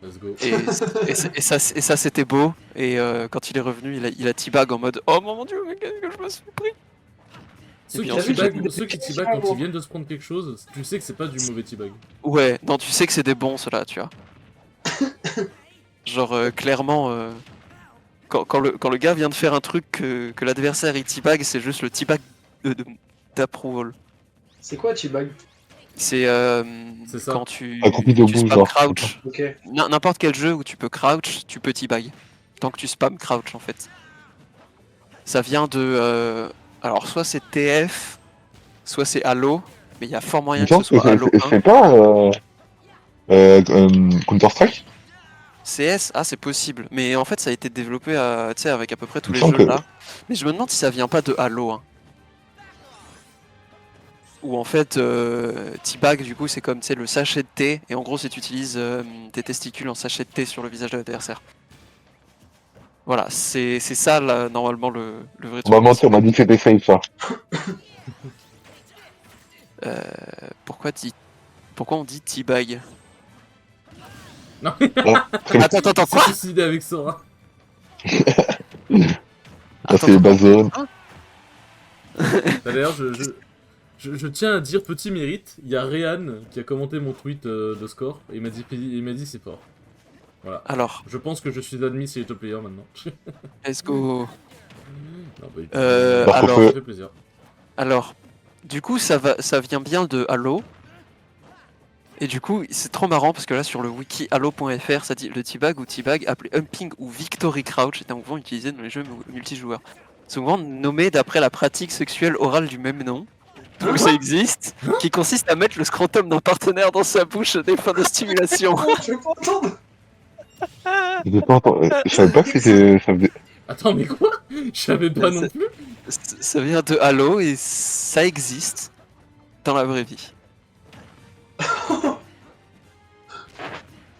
Let's go. Et ça c'était beau. Et quand il est revenu, il a teabag en mode oh mon dieu, mais qu'est-ce que je me suis pris. Ceux puis qui ensuite, teabag quand ils viennent de se prendre quelque chose, tu sais que c'est pas du mauvais teabag. Ouais, non, tu sais que c'est des bons ceux-là, tu vois. Genre clairement, quand le gars vient de faire un truc que l'adversaire il teabag, c'est juste le teabag d'approval. C'est quoi, T-Bag? C'est C'est ça. quand tu Accompli de spam genre. crouch. Ok. N'importe quel jeu où tu peux crouch, tu peux teabag. Tant que tu spam crouch en fait. Ça vient de... alors soit c'est TF, soit c'est Halo, mais il y a fort moyen Il que me ce semble que soit Halo 1. c'est pas Counter-Strike? CS, ah c'est possible, mais en fait ça a été développé tu sais, avec à peu près tous Il me les semble jeux que- là. Mais je me demande si ça vient pas de Halo 1. Où en fait teabag du coup c'est comme tu sais, le sachet de thé, et en gros c'est tu utilises tes testicules en sachet de thé sur le visage de l'adversaire. Voilà, c'est ça là, normalement le vrai On m'a truc. menti, on m'a dit que c'était safe, ça. Pourquoi on dit teabag? Non, Attends, quoi? C'est suicidé avec Sora. Ça, c'est les bas zones. D'ailleurs, je tiens à dire petit mérite, il y a Réan qui a commenté mon tweet de score et il m'a dit c'est fort. Voilà. Alors, Je pense que je suis admis si les top player maintenant. let's go. Non, bah, Bah, Alors, ça fait plaisir. Alors, du coup, ça vient bien de Halo. Et du coup, c'est trop marrant parce que là, sur le wiki halo.fr, ça dit le teabag ou teabag, appelé humping ou victory crouch, est un mouvement utilisé dans les jeux multijoueurs. Souvent nommé d'après la pratique sexuelle orale du même nom. Donc ça existe, qui consiste à mettre le scrotum d'un partenaire dans sa bouche à des fins de stimulation. Je veux pas entendre. J'ai pas entendu. Je savais pas que c'était. Ça faisait... Attends, mais quoi? Je savais pas non plus. Ça vient de Halo et ça existe dans la vraie vie.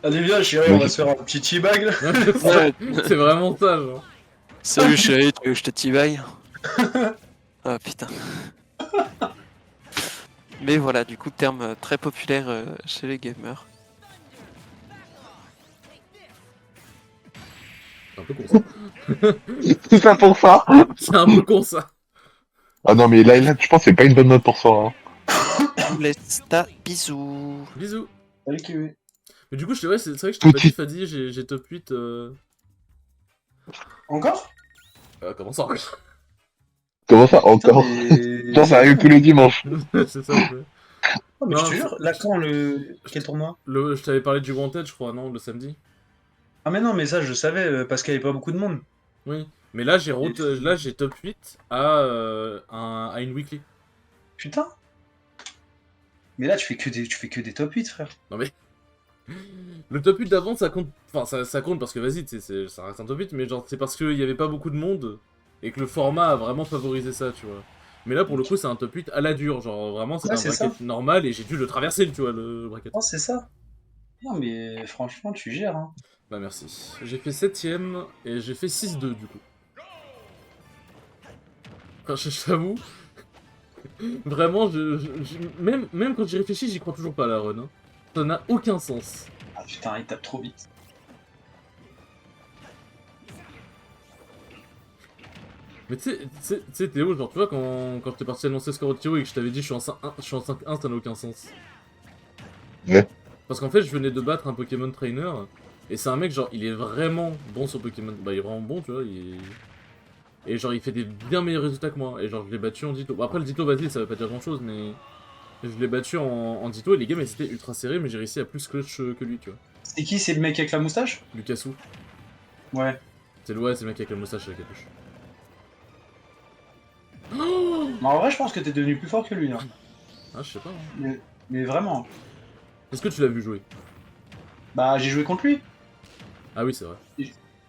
Allez, viens, chérie, on va se faire un petit teabag là. Ouais, c'est vraiment ça, genre. Salut chérie, tu veux que je te tibaille? Ah putain. Mais voilà, du coup, terme très populaire chez les gamers. C'est un peu con ça. C'est ça pour ça. C'est un peu con ça. Ah non, mais là, je pense que c'est pas une bonne note pour ça. Hein. Lesta, bisous. Bisous. Salut, Kiwi. Mais du coup, c'est vrai que je t'ai pas Petit- dit, Fadi, j'ai top 8. Encore? Comment ça encore? Comment ça, Putain, encore mais- Genre, ça arrive que le dimanche. C'est ça, un peu. Oh, mais Non, je te jure, là quand le. Quel tournoi? Je t'avais parlé du Wanted, je crois, non, le samedi? Ah, mais non, mais ça je savais parce qu'il y avait pas beaucoup de monde. Oui. Mais là, j'ai top 8 à une weekly. Putain. Mais là, tu fais que des top 8, frère. Non mais. Le top 8 d'avant, ça compte. Enfin, ça compte parce que vas-y, ça reste un top 8, mais genre, c'est parce qu'il y avait pas beaucoup de monde et que le format a vraiment favorisé ça, tu vois. Mais là, pour le coup, c'est un top 8 à la dure. Genre, vraiment, c'est Ouais, un c'est bracket normal et j'ai dû le traverser, tu vois, le bracket. Oh, c'est ça. Non, mais franchement, tu gères, hein. Bah, merci. J'ai fait 7ème et j'ai fait 6-2 du coup. Enfin, je t'avoue. Vraiment, même quand j'y réfléchis, j'y crois toujours pas à la run. Hein. Ça n'a aucun sens. Ah putain, il tape trop vite. Mais tu sais, Théo, genre, tu vois, quand t'es parti annoncer score au Théo et que je t'avais dit je suis en 5-1, ça n'a aucun sens. Ouais. Parce qu'en fait, je venais de battre un Pokémon Trainer, et c'est un mec, genre, il est vraiment bon sur Pokémon. Bah, il est vraiment bon, tu vois, et genre, il fait des bien meilleurs résultats que moi. Et genre, je l'ai battu en Ditto. Bon, après, le Ditto, vas-y, ça veut pas dire grand-chose, mais... Je l'ai battu en Ditto, et les games, elles étaient ultra serrées, mais j'ai réussi à plus clutch que lui, tu vois. C'est qui, c'est le mec avec la moustache? Lucassou. Ouais. C'est le mec avec la moustache et la capuche. Mais en vrai, je pense que t'es devenu plus fort que lui, hein. Ah, je sais pas. Hein. Mais vraiment. Est-ce que tu l'as vu jouer? Bah, j'ai joué contre lui. Ah oui, c'est vrai.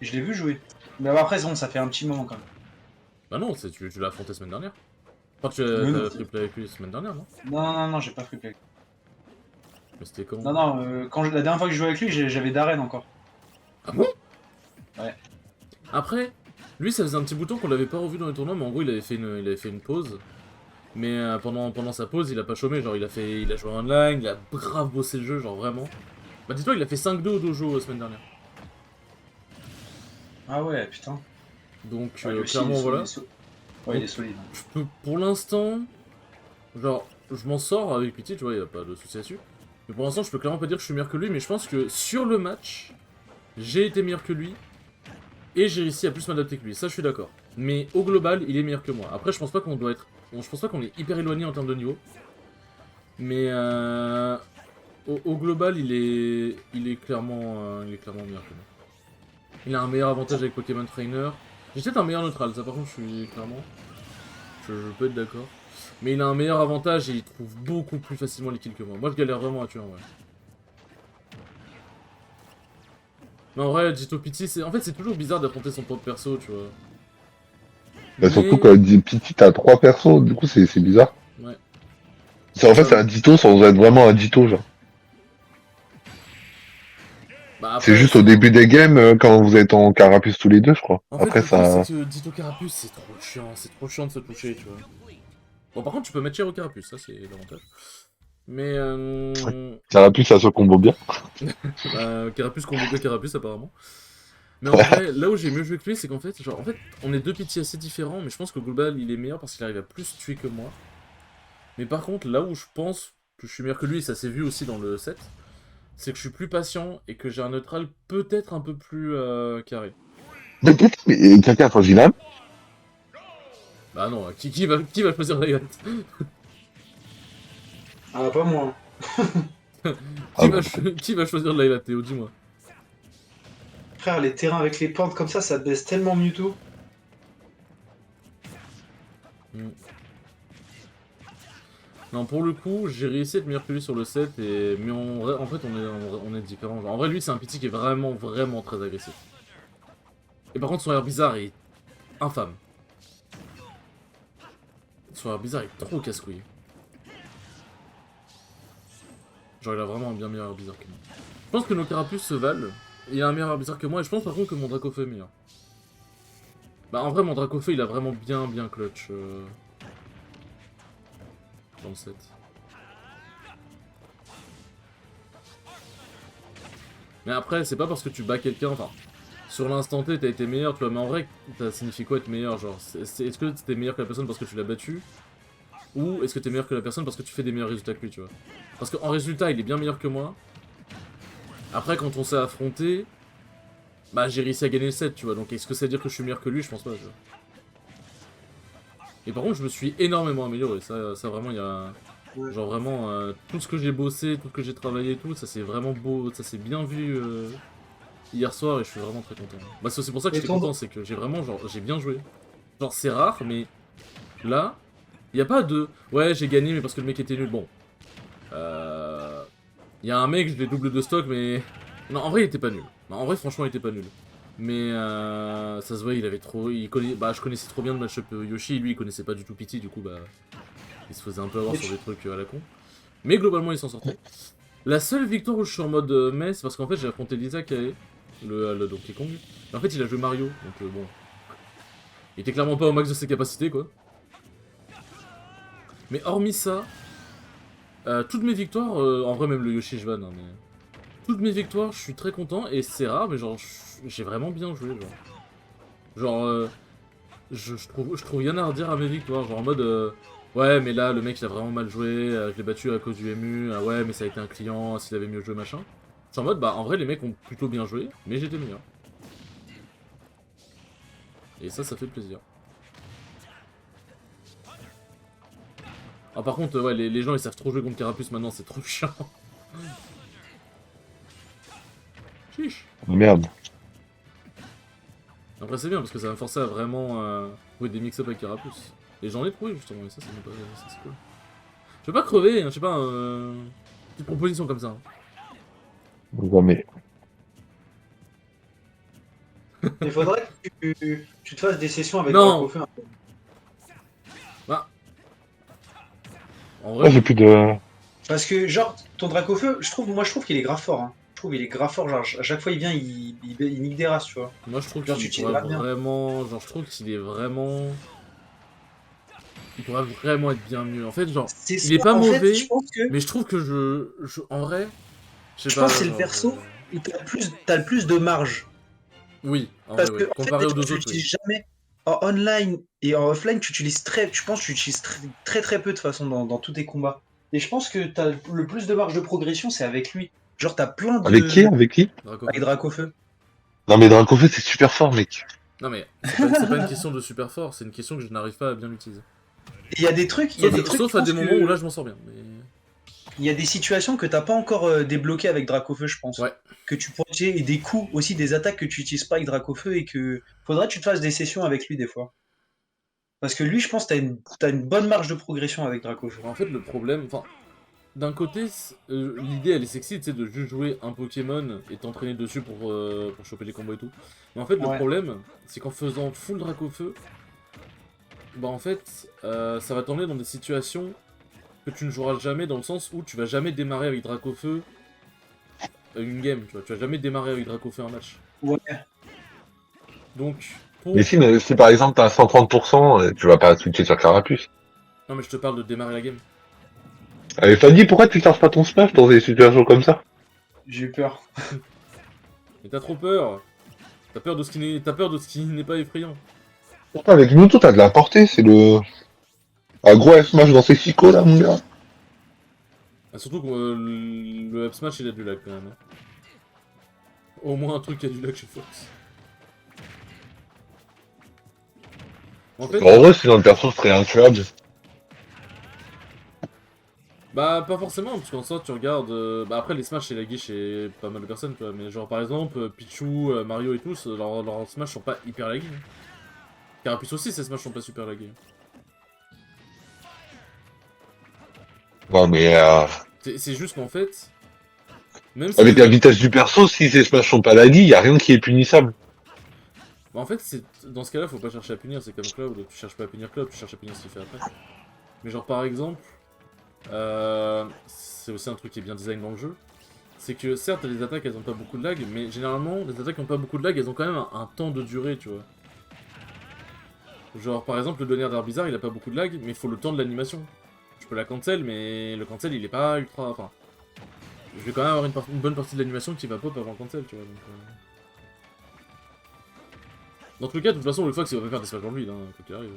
Je l'ai vu jouer. Mais après, bon, ça fait un petit moment quand même. Bah non, tu l'as affronté semaine dernière. Enfin, tu Mais non. as triplé avec lui semaine dernière, non? Non, j'ai pas free play. Mais c'était quand? Non, la dernière fois que je jouais avec lui, j'avais Darren encore. Ah bon? Ouais. Après, lui, ça faisait un petit bouton qu'on l'avait pas revu dans les tournois, mais en gros, il avait fait une pause. Mais pendant sa pause, il a pas chômé, genre il a joué online, il a grave bossé le jeu, genre vraiment. Bah dis-toi, il a fait 5-2 au dojo la semaine dernière. Ah ouais, putain. Donc Ouais, lui aussi, clairement, il est voilà. solide. Ouais, il est solide. Je peux, pour l'instant, genre, je m'en sors avec Pity, tu vois, il a pas de souci là-dessus. Mais pour l'instant, je peux clairement pas dire que je suis meilleur que lui, mais je pense que sur le match, j'ai été meilleur que lui, et j'ai réussi à plus m'adapter que lui, ça je suis d'accord. Mais au global, il est meilleur que moi. Après, je pense pas qu'on doit être... Bon, je pense pas qu'on est hyper éloigné en termes de niveau. Mais au global, il est clairement meilleur que moi. Il a un meilleur avantage avec Pokémon Trainer. J'ai peut-être un meilleur neutral, ça par contre, je suis clairement... Je peux être d'accord. Mais il a un meilleur avantage et il trouve beaucoup plus facilement les kills que moi. Moi, je galère vraiment à tuer en vrai. Mais en vrai, Jito Pity, c'est... En fait, c'est toujours bizarre d'affronter son propre perso, tu vois. Bah, surtout quand Pity t'as 3 persos, du coup c'est bizarre. Ouais. En fait, c'est un Ditto sans être vraiment un Ditto, genre. Bah, après, C'est juste au début des games, quand vous êtes en carapuce tous les deux, je crois. En fait, Après, le truc, ça... c'est que Ditto Carapuce, c'est trop chiant de se toucher, tu vois. Bon, par contre, tu peux mettre cher au Carapuce, ça c'est l'avantage. Mais Carapuce, ça se combo bien. Carapuce combo de Carapuce, apparemment. Mais en vrai, là où j'ai mieux joué que lui, c'est qu'en fait, on est deux pitiés assez différents, mais je pense que global, il est meilleur parce qu'il arrive à plus tuer que moi. Mais par contre, là où je pense que je suis meilleur que lui, et ça s'est vu aussi dans le set, c'est que je suis plus patient et que j'ai un neutral peut-être un peu plus carré. Mais peut-être, mais quelqu'un quand j'y Bah non, qui va choisir la yacht? Ah, pas moi. Qui va choisir la yacht, Théo, dis-moi. Frère, les terrains avec les pentes comme ça baisse tellement Mewtwo. Non, pour le coup, j'ai réussi à être meilleur que lui sur le set, mais en fait, on est différents. Genre, en vrai, lui, c'est un petit qui est vraiment, vraiment très agressif. Et par contre, son air bizarre est infâme. Son air bizarre est trop casse-couille. Genre, il a vraiment un bien meilleur air bizarre que moi. Je pense que nos carapuces se valent. Il a un meilleur air bizarre que moi, et je pense par contre que mon Dracofeu est meilleur. Bah, en vrai, mon Dracofeu, il a vraiment bien clutch. Dans le set. Mais après, c'est pas parce que tu bats quelqu'un, enfin, sur l'instant T, t'as été meilleur, tu vois, mais en vrai, ça signifie quoi être meilleur? Genre, est-ce que t'es meilleur que la personne parce que tu l'as battu? Ou est-ce que t'es meilleur que la personne parce que tu fais des meilleurs résultats que lui, tu vois? Parce qu'en résultat, il est bien meilleur que moi. Après, quand on s'est affronté, bah, j'ai réussi à gagner le set, tu vois, donc est-ce que ça veut dire que je suis meilleur que lui? Je pense pas, tu vois. Et par contre, je me suis énormément amélioré, ça vraiment, il y a... Genre vraiment, tout ce que j'ai bossé, tout ce que j'ai travaillé et tout, ça c'est vraiment beau, ça s'est bien vu hier soir et je suis vraiment très content. Bah c'est aussi pour ça que Et j'étais content, c'est que j'ai vraiment, genre, j'ai bien joué. Genre c'est rare, mais là, il y a pas de... Ouais, j'ai gagné mais parce que le mec était nul, bon. Il y a un mec, je l'ai double de stock, mais... Non, en vrai il était pas nul. Bah, en vrai franchement il était pas nul. Mais ça se voit, il avait trop... Bah je connaissais trop bien le match-up Yoshi, lui il connaissait pas du tout Pity, du coup bah... Il se faisait un peu avoir sur des trucs à la con. Mais globalement, il s'en sortait. La seule victoire où je suis en mode mais, c'est parce qu'en fait, j'ai affronté Lisa Kae, le Donkey Kong. Et en fait, il a joué Mario, donc bon. Il était clairement pas au max de ses capacités, quoi. Mais hormis ça, toutes mes victoires, en vrai, même le Yoshi, je vanne, hein, mais. Toutes mes victoires, je suis très content, et c'est rare, mais genre, j'ai vraiment bien joué, genre. Genre, je trouve rien à redire à mes victoires, genre en mode. Ouais, mais là, le mec, il a vraiment mal joué, je l'ai battu à cause du MU, ouais, mais ça a été un client, s'il avait mieux joué, machin. Je suis en mode, bah, en vrai, les mecs ont plutôt bien joué, mais j'étais meilleur. Et ça fait plaisir. Ah, par contre, ouais, les gens, ils savent trop jouer contre Carapuce maintenant, c'est trop chiant. Chiche. Merde. Après, c'est bien, parce que ça va me forcer à vraiment trouver des mix-up avec Carapuce. Et j'en ai trouvé, justement, et ça, c'est cool. Je vais pas crever, hein, je sais pas, petite proposition comme ça. Hein. Jamais. Il faudrait que tu te fasses des sessions avec Non. Dracofeu. Bah. En Moi, vrai, j'ai plus de... Parce que, genre, ton Dracofeu, moi je trouve qu'il est grave fort. Hein. Je trouve qu'il est grave fort. Genre, à chaque fois il vient, il nique des races, tu vois. moi je trouve Genre, qu'il tu pourrait t'y bien. vraiment... Genre je trouve qu'il est vraiment... Il pourrait vraiment être bien mieux. En fait, genre, il est pas En mauvais, fait, je pense que, mais je trouve que en vrai... Je sais je pas, pense que c'est le genre... perso où t'as le plus de marge. Oui, en Parce vrai, que, ouais. en fait, Comparé aux tu deux autres, oui. l'utilises jamais. En online et en offline, tu utilises je pense que tu utilises très peu de façon dans tous tes combats. Et je pense que t'as le plus de marge de progression, c'est avec lui. Genre, t'as plein Avec qui? de. Avec qui? Dracofeu. Avec Dracofeu. Non mais Dracofeu c'est super fort mec. Non mais, c'est pas une question de super fort, c'est une question que je n'arrive pas à bien utiliser. Il y a des trucs, Sauf à des moments où là je m'en sors bien, mais... Il y a des situations que t'as pas encore débloquées avec Dracofeu, je pense. Ouais. Que tu pourrais utiliser, et des coups aussi, des attaques que tu utilises pas avec Dracofeu et que faudrait que tu te fasses des sessions avec lui des fois. Parce que lui, je pense que t'as une bonne marge de progression avec Dracofeu. En fait, le problème... Enfin, d'un côté, l'idée elle est sexy, tu sais, de juste jouer un Pokémon et t'entraîner dessus pour choper les combos et tout. Mais en fait, le Ouais. problème, c'est qu'en faisant full Dracofeu, bah en fait, ça va t'emmener dans des situations que tu ne joueras jamais, dans le sens où tu vas jamais démarrer avec Dracofeu une game, tu vois. Tu vas jamais démarrer avec Dracofeu un match. Ouais. Donc, Mais si par exemple t'as 130%, tu vas pas switcher sur Carapuce. Non mais je te parle de démarrer la game. Allez Fanny, pourquoi tu charges pas ton smash dans des situations comme ça? J'ai eu peur. Mais t'as trop peur. T'as peur de ce qui n'est pas effrayant. Pourtant avec Mewtwo t'as de la portée, c'est le... Un gros F-smash dans ses psychos là mon gars. Ah, surtout que le up smash il a du lag quand même. Hein. Au moins un truc qui a du lag chez Fox. En fait, En vrai sinon le perso serait intuable. bah pas forcément, parce qu'en soi tu regardes... Bah après les smash c'est lagué chez pas mal de personnes, tu vois. Mais genre par exemple, Pichu, Mario et tous, leurs smash sont pas hyper lagués. Hein. Carapuce aussi, ses smash sont pas super lagués. Ouais, mais C'est juste qu'en fait, même si avec la vitesse du perso, si ces smash sont pas laggy, y a rien qui est punissable. bah, en fait, dans ce cas-là, faut pas chercher à punir, c'est comme Cloud, tu cherches pas à punir Cloud, tu cherches à punir ce qu'il fait après. Mais genre par exemple, c'est aussi un truc qui est bien design dans le jeu, c'est que certes les attaques elles ont pas beaucoup de lag, mais généralement les attaques qui ont pas beaucoup de lag, elles ont quand même un temps de durée, tu vois. Genre par exemple le Donner d'Herbizarre il a pas beaucoup de lag, mais il faut le temps de l'animation. Je peux la cancel, mais le cancel il est pas ultra... Enfin, je vais quand même avoir une bonne partie de l'animation qui va pop avant le cancel, tu vois. Dans tous les cas, de toute façon, le Fox il va pas faire des smash dans le vide, hein, quoi qu'il arrive.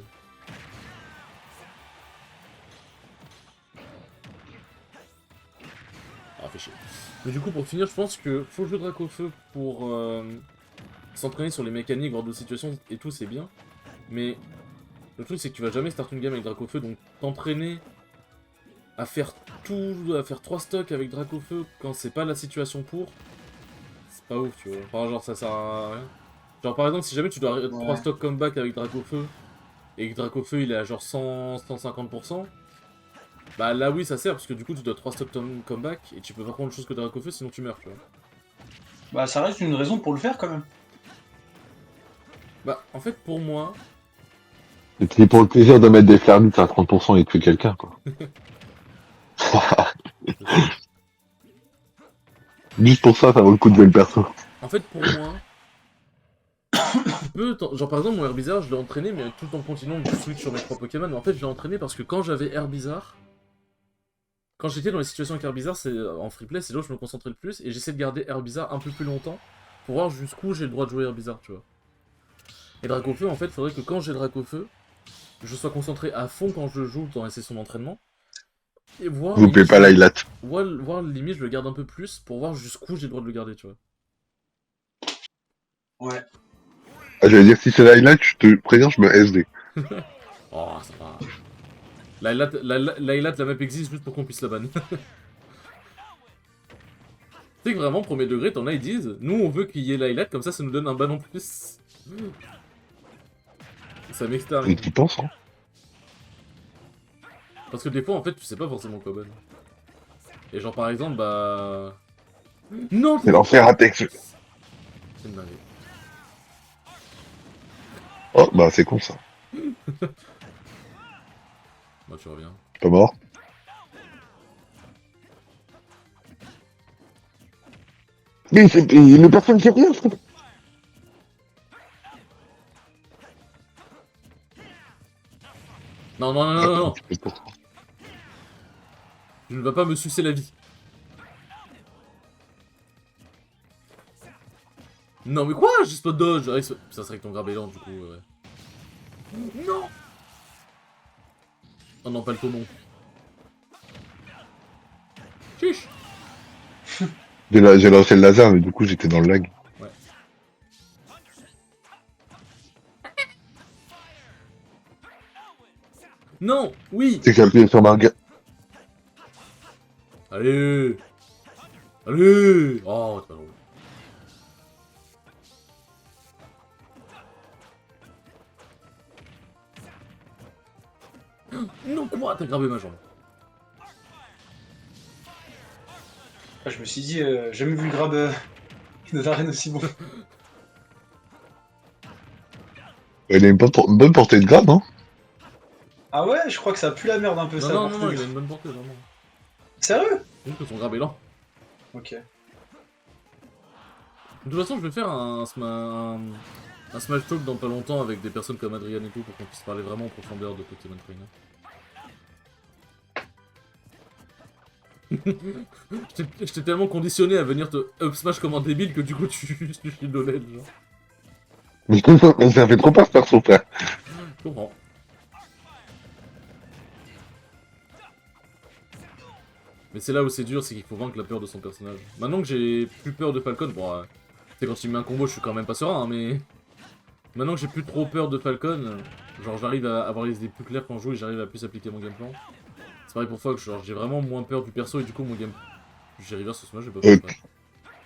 Ah, fait chier. Mais du coup, pour finir, je pense que faut jouer Dracofeu pour s'entraîner sur les mécaniques, voir d'autres situations et tout, c'est bien. Mais le truc, c'est que tu vas jamais start une game avec Dracofeu, donc t'entraîner à faire tout, à faire 3 stocks avec Dracofeu quand c'est pas la situation pour, c'est pas ouf, tu vois. Enfin, genre, ça sert à rien. Genre, par exemple, si jamais tu dois 3 stocks comeback avec Dracofeu et que Dracofeu il est à genre 100-150%. Bah là oui ça sert parce que du coup tu dois 3 stocks comeback et tu peux pas prendre autre chose que Dracofeu sinon tu meurs, tu vois. Bah ça reste une raison pour le faire quand même. Bah en fait pour moi... C'est pour le plaisir de mettre des flermites à 30% et tuer quelqu'un, quoi. Juste pour ça, ça vaut le coup de jouer le perso. En fait pour moi... genre par exemple mon Herbizarre je l'ai entraîné mais tout en continuant de switch sur mes 3 Pokémon. Mais en fait je l'ai entraîné parce que quand j'avais Herbizarre... Quand j'étais dans les situations avec Herbizarre, c'est en freeplay, c'est là où je me concentrais le plus et j'essaie de garder Herbizarre un peu plus longtemps pour voir jusqu'où j'ai le droit de jouer Herbizarre, tu vois. Et Dracofeu en fait, faudrait que quand j'ai Dracofeu, je sois concentré à fond quand je joue dans les sessions d'entraînement. Et voir Vous pouvez pas l'highlight. voir limite je le garde un peu plus pour voir jusqu'où j'ai le droit de le garder, tu vois. Ouais. Ah, j'allais dire, si c'est l'highlight, je te préviens, je me SD. Oh, ça va. La map existe juste pour qu'on puisse la ban. Tu sais que vraiment, premier degré, t'en as, ils disent, nous on veut qu'il y ait l'highlight, comme ça nous donne un ban en plus. Ça m'extermine. Tu penses, hein. Parce que des fois, en fait, tu sais pas forcément quoi ban. Et genre, par exemple, bah... Non, C'est l'enfer à texte. c'est une dinguerie. Oh, bah, c'est con, ça. Bah, tu reviens. Pas mort. Mais le personne fait rien, je trouve. Non, non, non, non, non. Tu ne vas pas me sucer la vie. Non, mais quoi? J'ai spot dodge. Ah, ça serait que ton grabellan, du coup, ouais. Non. Oh non, pas le tonneau. Chiche. J'ai lancé le laser, mais du coup, j'étais dans le lag. Ouais. Non, oui. C'est que j'ai appuyé sur ma gueule. Allez. Allez. Oh, c'est pas drôle. Non, quoi? T'as grabé ma jambe. Je me suis dit, j'ai jamais vu le grab de l'arène aussi bon. Il a une bonne portée de grab, hein. Ah ouais, je crois que ça pue la merde un peu Non, ça. non, non, non, il a une bonne portée, vraiment. Sérieux? Juste que son grab est lent. Ok. De toute façon, je vais faire un Smash Talk dans pas longtemps avec des personnes comme Adrien et tout pour qu'on puisse parler vraiment en profondeur de Pokémon Trainer. Je t'ai tellement conditionné à venir te up smash comme un débile que du coup tu suis de l'aide, genre. Mais ça fait trop peur, ce perso, frère. Je comprends. Mais c'est là où c'est dur, c'est qu'il faut vaincre la peur de son personnage. Maintenant que j'ai plus peur de Falcon, bon, c'est quand il met un combo, je suis quand même pas serein, hein, mais... Maintenant que j'ai plus trop peur de Falcon, genre j'arrive à avoir les idées plus claires quand je joue et j'arrive à plus appliquer mon game plan. C'est pareil pour Fox, genre j'ai vraiment moins peur du perso et du coup mon game... J'ai reverse ce smash, j'ai pas fait exprès.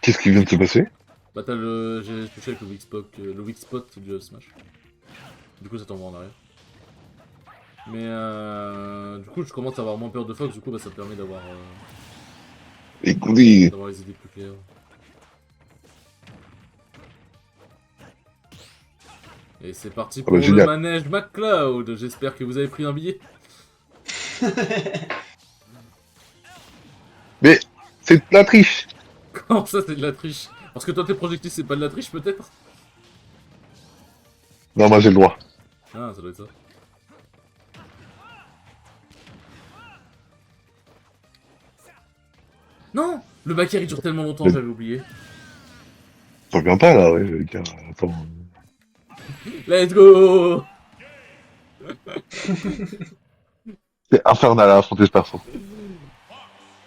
Qu'est-ce qui vient de se passer? Bah j'ai touché avec le weak spot du Smash. Du coup ça t'envoie en arrière. Mais du coup, je commence à avoir moins peur de Fox, du coup, bah, ça me permet Écoutez, d'avoir les idées plus claires. Et c'est parti ah pour bah, le génial. manège McCloud. J'espère que vous avez pris un billet. Mais c'est de la triche. Comment ça, c'est de la triche? Parce que toi, tes projectiles, c'est pas de la triche, peut-être? Non, moi j'ai le droit. Ah, ça doit être ça. Non! Le Bakir, il dure tellement longtemps, Le- j'avais oublié. T'en viens pas là, ouais, je veux dire. Attends. Let's go! C'est infernal à affronter ce perso.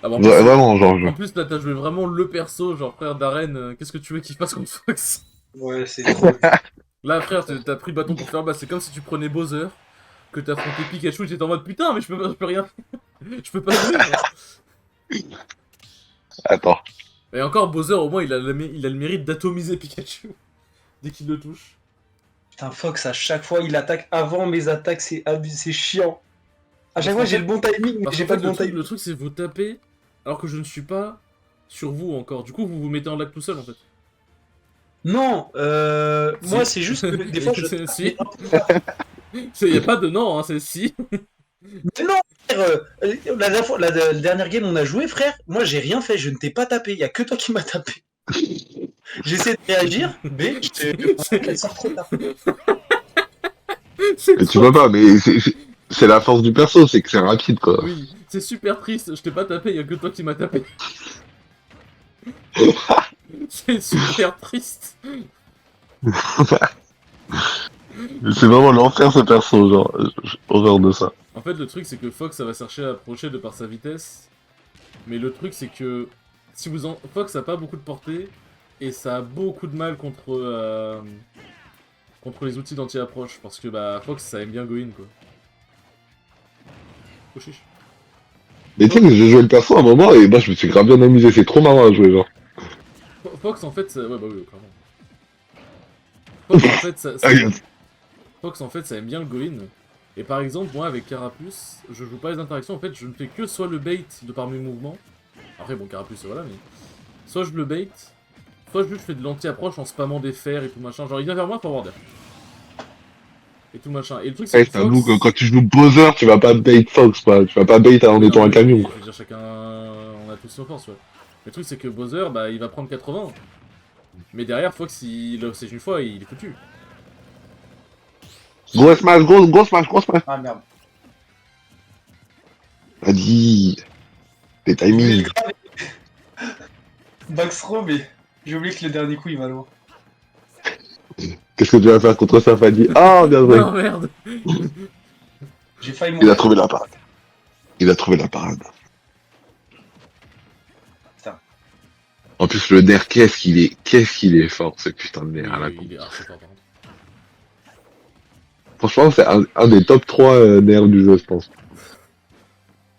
Ah, bah, en plus, Vraiment, genre. en plus, là, t'as joué vraiment le perso, genre frère d'Aren, qu'est-ce que tu veux qu'il fasse contre Fox? Ouais, c'est trop. Là, frère, t'as pris le bâton pour faire bas, c'est comme si tu prenais Bowser, que t'affrontais Pikachu et t'étais en mode putain, mais je peux rien. Je peux pas jouer, moi. Attends. Et encore, Bowser, au moins, il a le mérite d'atomiser Pikachu dès qu'il le touche. Putain, Fox, à chaque fois, il attaque avant mes attaques, c'est c'est chiant. À chaque Parce fois, qu'en j'ai fait- le bon timing, mais Parce j'ai qu'en pas fait, le bon timing. le truc, c'est vous taper alors que je ne suis pas sur vous encore. Du coup, vous vous mettez en lag tout seul, en fait. Non, Si. moi, c'est juste que des fois, je. Si. Y a pas de non, hein, c'est si. Mais non, frère, la dernière fois, la dernière game, on a joué, frère. Moi, j'ai rien fait, je ne t'ai pas tapé. Il y a que toi qui m'as tapé. J'essaie de réagir, mais elle sort trop tard. C'est Et tu trop peux pas, mais c'est la force du perso, c'est que c'est rapide quoi. Oui, c'est super triste, je t'ai pas tapé, y a que toi qui m'as tapé. C'est super triste. C'est vraiment l'enfer ce perso, genre. J'ai horreur de ça. En fait, le truc, c'est que Fox, ça va chercher à approcher de par sa vitesse. Mais le truc, c'est que si vous en... Fox a pas beaucoup de portée, et ça a beaucoup de mal contre les outils d'anti-approche. Parce que bah, Fox, ça aime bien go in, quoi. Oh chiche. Mais tu sais que j'ai joué le perso à un moment et moi je me suis grave bien amusé, c'est trop marrant à jouer, genre. Fox, en fait, ouais, bah oui, clairement. Fox, en fait, Ah, Fox, en fait, ça aime bien le go-in. Et par exemple, moi, avec Carapuce, je joue pas les interactions. En fait, je ne fais que soit le bait de par mes mouvements. Après, bon, Carapuce, voilà, mais... Soit je le bait, soit je fais de l'anti-approche en spammant des fers et tout machin. Genre, il vient vers moi, forwarder. Et tout machin. Et le truc, c'est ouais, que t'avoue Fox... que quand tu joues Bowser, tu vas pas bait Fox, quoi. Tu vas pas bait en Oui, non, étant un mais camion, oui, quoi. je veux dire, chacun... On a tous nos forces, ouais. Le truc, c'est que Bowser, bah, il va prendre 80. Mais derrière, Fox, il le sèche une fois, il est foutu. Gros smash, gros smash, gros smash. Ah merde. Vas-y. Les Je voulais le timings. graver. Baxro, mais j'ai oublié que le dernier coup, il va loin. Qu'est-ce que tu vas faire contre ça, Fadi? Ah, bien joué. Non, merde. J'ai failli Il a mourir. trouvé la parade. Il a trouvé la parade. Putain. En plus, le nerf, qu'est-ce qu'il est fort, ce putain de nerf à la con. Il est archi fort, par contre. Franchement, c'est un des top 3 nerfs du jeu, je pense.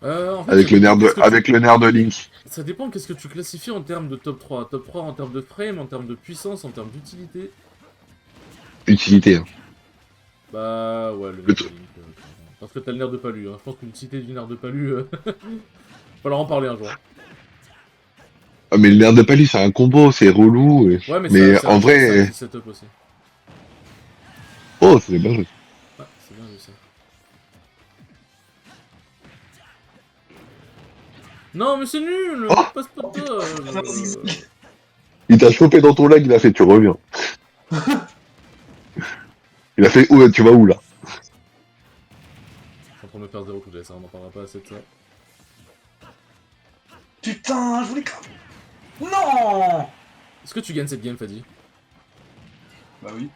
En fait, Avec ça le dépend nerf de, qu'est-ce que avec le nerf de Link. Ça dépend qu'est-ce que tu classifies en termes de top 3. Top 3 en termes de frame, en termes de puissance, en termes d'utilité. Utilité, hein. Bah ouais, le Le nerf de truc. Link. Parce que t'as le nerf de Palu. Hein. Je pense que l'utilité du nerf de Palu... va leur en parler un jour. Ah, mais le nerf de Pali, c'est un combo, c'est relou. Ouais, mais Mais ça en ça a un vrai... petit setup aussi. Oh, c'est bien joué. Ah, c'est bien vu ça. Non, mais c'est nul! Oh Passe pas de toi! Il t'a chopé dans ton lag, il a fait, tu reviens. Il a fait, tu vas où, là? Je suis en train de me faire 0 coup de ça, on en parlera pas assez de ça. Putain, je voulais. Non. Est-ce que tu gagnes cette game, Fadi? Bah oui.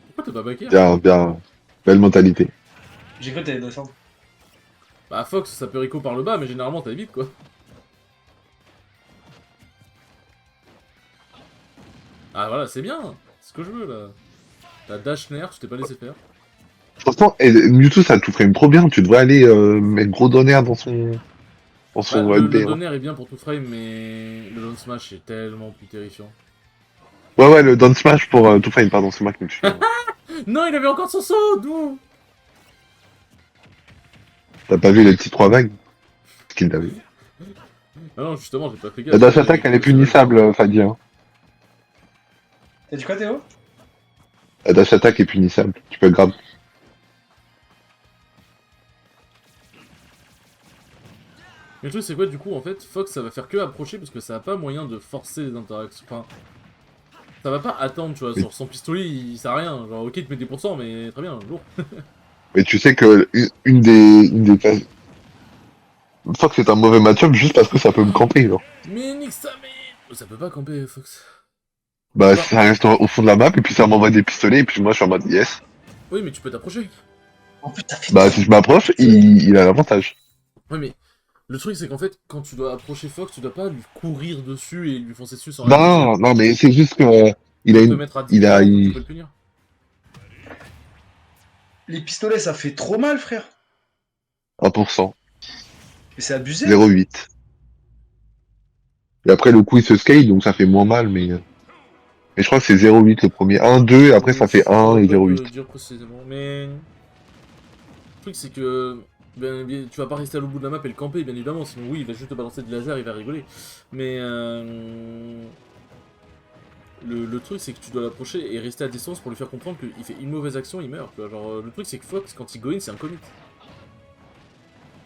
Pourquoi t'es pas backer? Bien. Belle mentalité. J'ai cru que t'allais descendre. Bah Fox, ça peut rico par le bas, mais généralement t'évites quoi. Ah voilà, c'est bien, c'est ce que je veux là. T'as dash nerf, tu t'es pas laissé faire. Franchement, Mewtwo, ça tout frame trop bien. Tu devrais aller mettre gros donner dans son Bah, le LP. Hein. donner est bien pour tout frame, mais le down smash est tellement plus terrifiant. Ouais, le down smash pour tout frame, pardon, c'est moi qui me suis. Non, il avait encore son saut, d'où? T'as pas vu les petits 3 vagues? Ce qu'il avait. Ah non, justement, j'ai pas fait gaffe. La dash attack, elle est punissable, Fadi. Hein. T'as dit quoi, Théo? La dash attack est punissable. Tu peux grab. Mais le truc, c'est quoi, du coup, en fait, Fox, ça va faire que approcher parce que ça a pas moyen de forcer les interactions. Enfin, ça va pas attendre, tu vois. Oui. Sur son pistolet, il sert à rien. Genre, ok, il te met des pourcents, mais très bien, lourd. Mais tu sais que une des phases. Fox est un mauvais match-up juste parce que ça peut me camper, genre. Mais nique sa mère. Ça peut pas camper, Fox. Bah, Bah, ça reste au fond de la map, et puis ça m'envoie des pistolets, et puis moi je suis en mode yes. oui, mais tu peux t'approcher. En plus, t'as fait Bah, trop. si je m'approche, il a l'avantage. Ouais, mais le truc, c'est qu'en fait, quand tu dois approcher Fox, tu dois pas lui courir dessus et lui foncer dessus sans rien lui dire. Non, non, mais c'est juste que il Tu a peux te une. mettre à 10 Il a. tu peux le punir. Les pistolets, ça fait trop mal, frère. 1%. Mais c'est abusé. 0,8. Et après, le coup, il se scale, donc ça fait moins mal, mais je crois que c'est 0,8 le premier. 1, 2, et après, ça fait Je 1 saurais et pas te 0,8. dire précisément, mais... Le truc, c'est que... tu vas pas rester à l'autre bout de la map et le camper, bien évidemment, sinon oui, il va juste te balancer de laser, il va rigoler. Mais le truc, c'est que tu dois l'approcher et rester à distance pour lui faire comprendre qu'il fait une mauvaise action, il meurt. Tu vois. Genre, le truc, c'est que Fox, quand il go in, c'est un commit.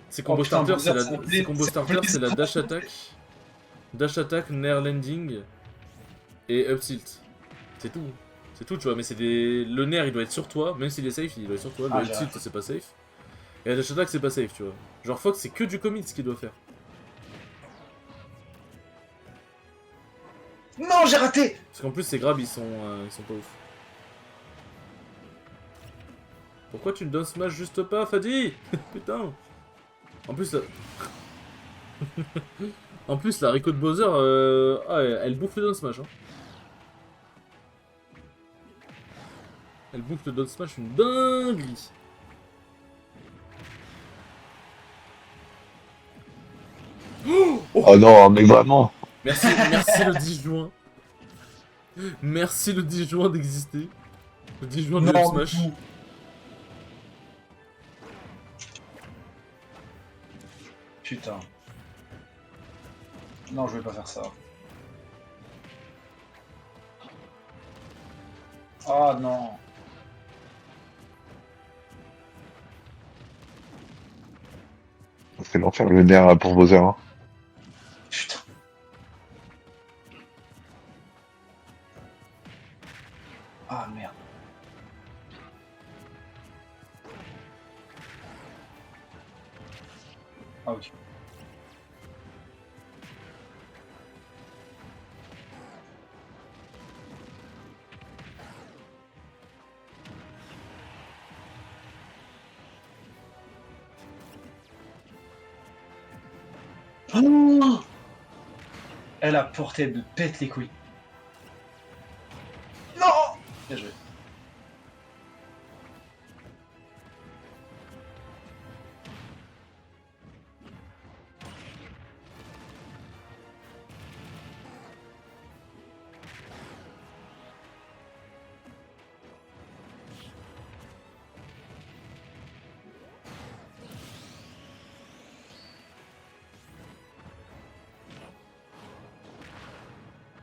Ses combos Oh, putain, starter, Blizzard, ses combos starter, c'est la dash attack, nair landing et up tilt. C'est tout. C'est tout, tu vois, mais c'est des... Le nair, il doit être sur toi, même s'il est safe, il doit être sur toi. Le Ah, up j'ai tilt, c'est pas safe. Et la dash attack, c'est pas safe, tu vois. Genre, Fox, c'est que du commit ce qu'il doit faire. Non, j'ai raté. Parce qu'en plus, ses grabs, ils sont pas ouf. Pourquoi tu ne donnes smash juste pas, Fadi? Putain. En plus, la... en plus, la Rico de Bowser, elle bouffe le down smash. Hein. Elle bouffe le down smash, une dinguerie. Oh non, mais vraiment. Merci, merci le 10 juin. Merci le 10 juin d'exister. Le 10 juin de Non, Up Smash. mais- Putain. Non, je vais pas faire ça. Ah non. C'est l'enfer, le nerf pour Bowser. Hein. Putain. Ah merde. Ah ok. Oh, elle a porté, elle me pète les couilles. Non. Bien joué.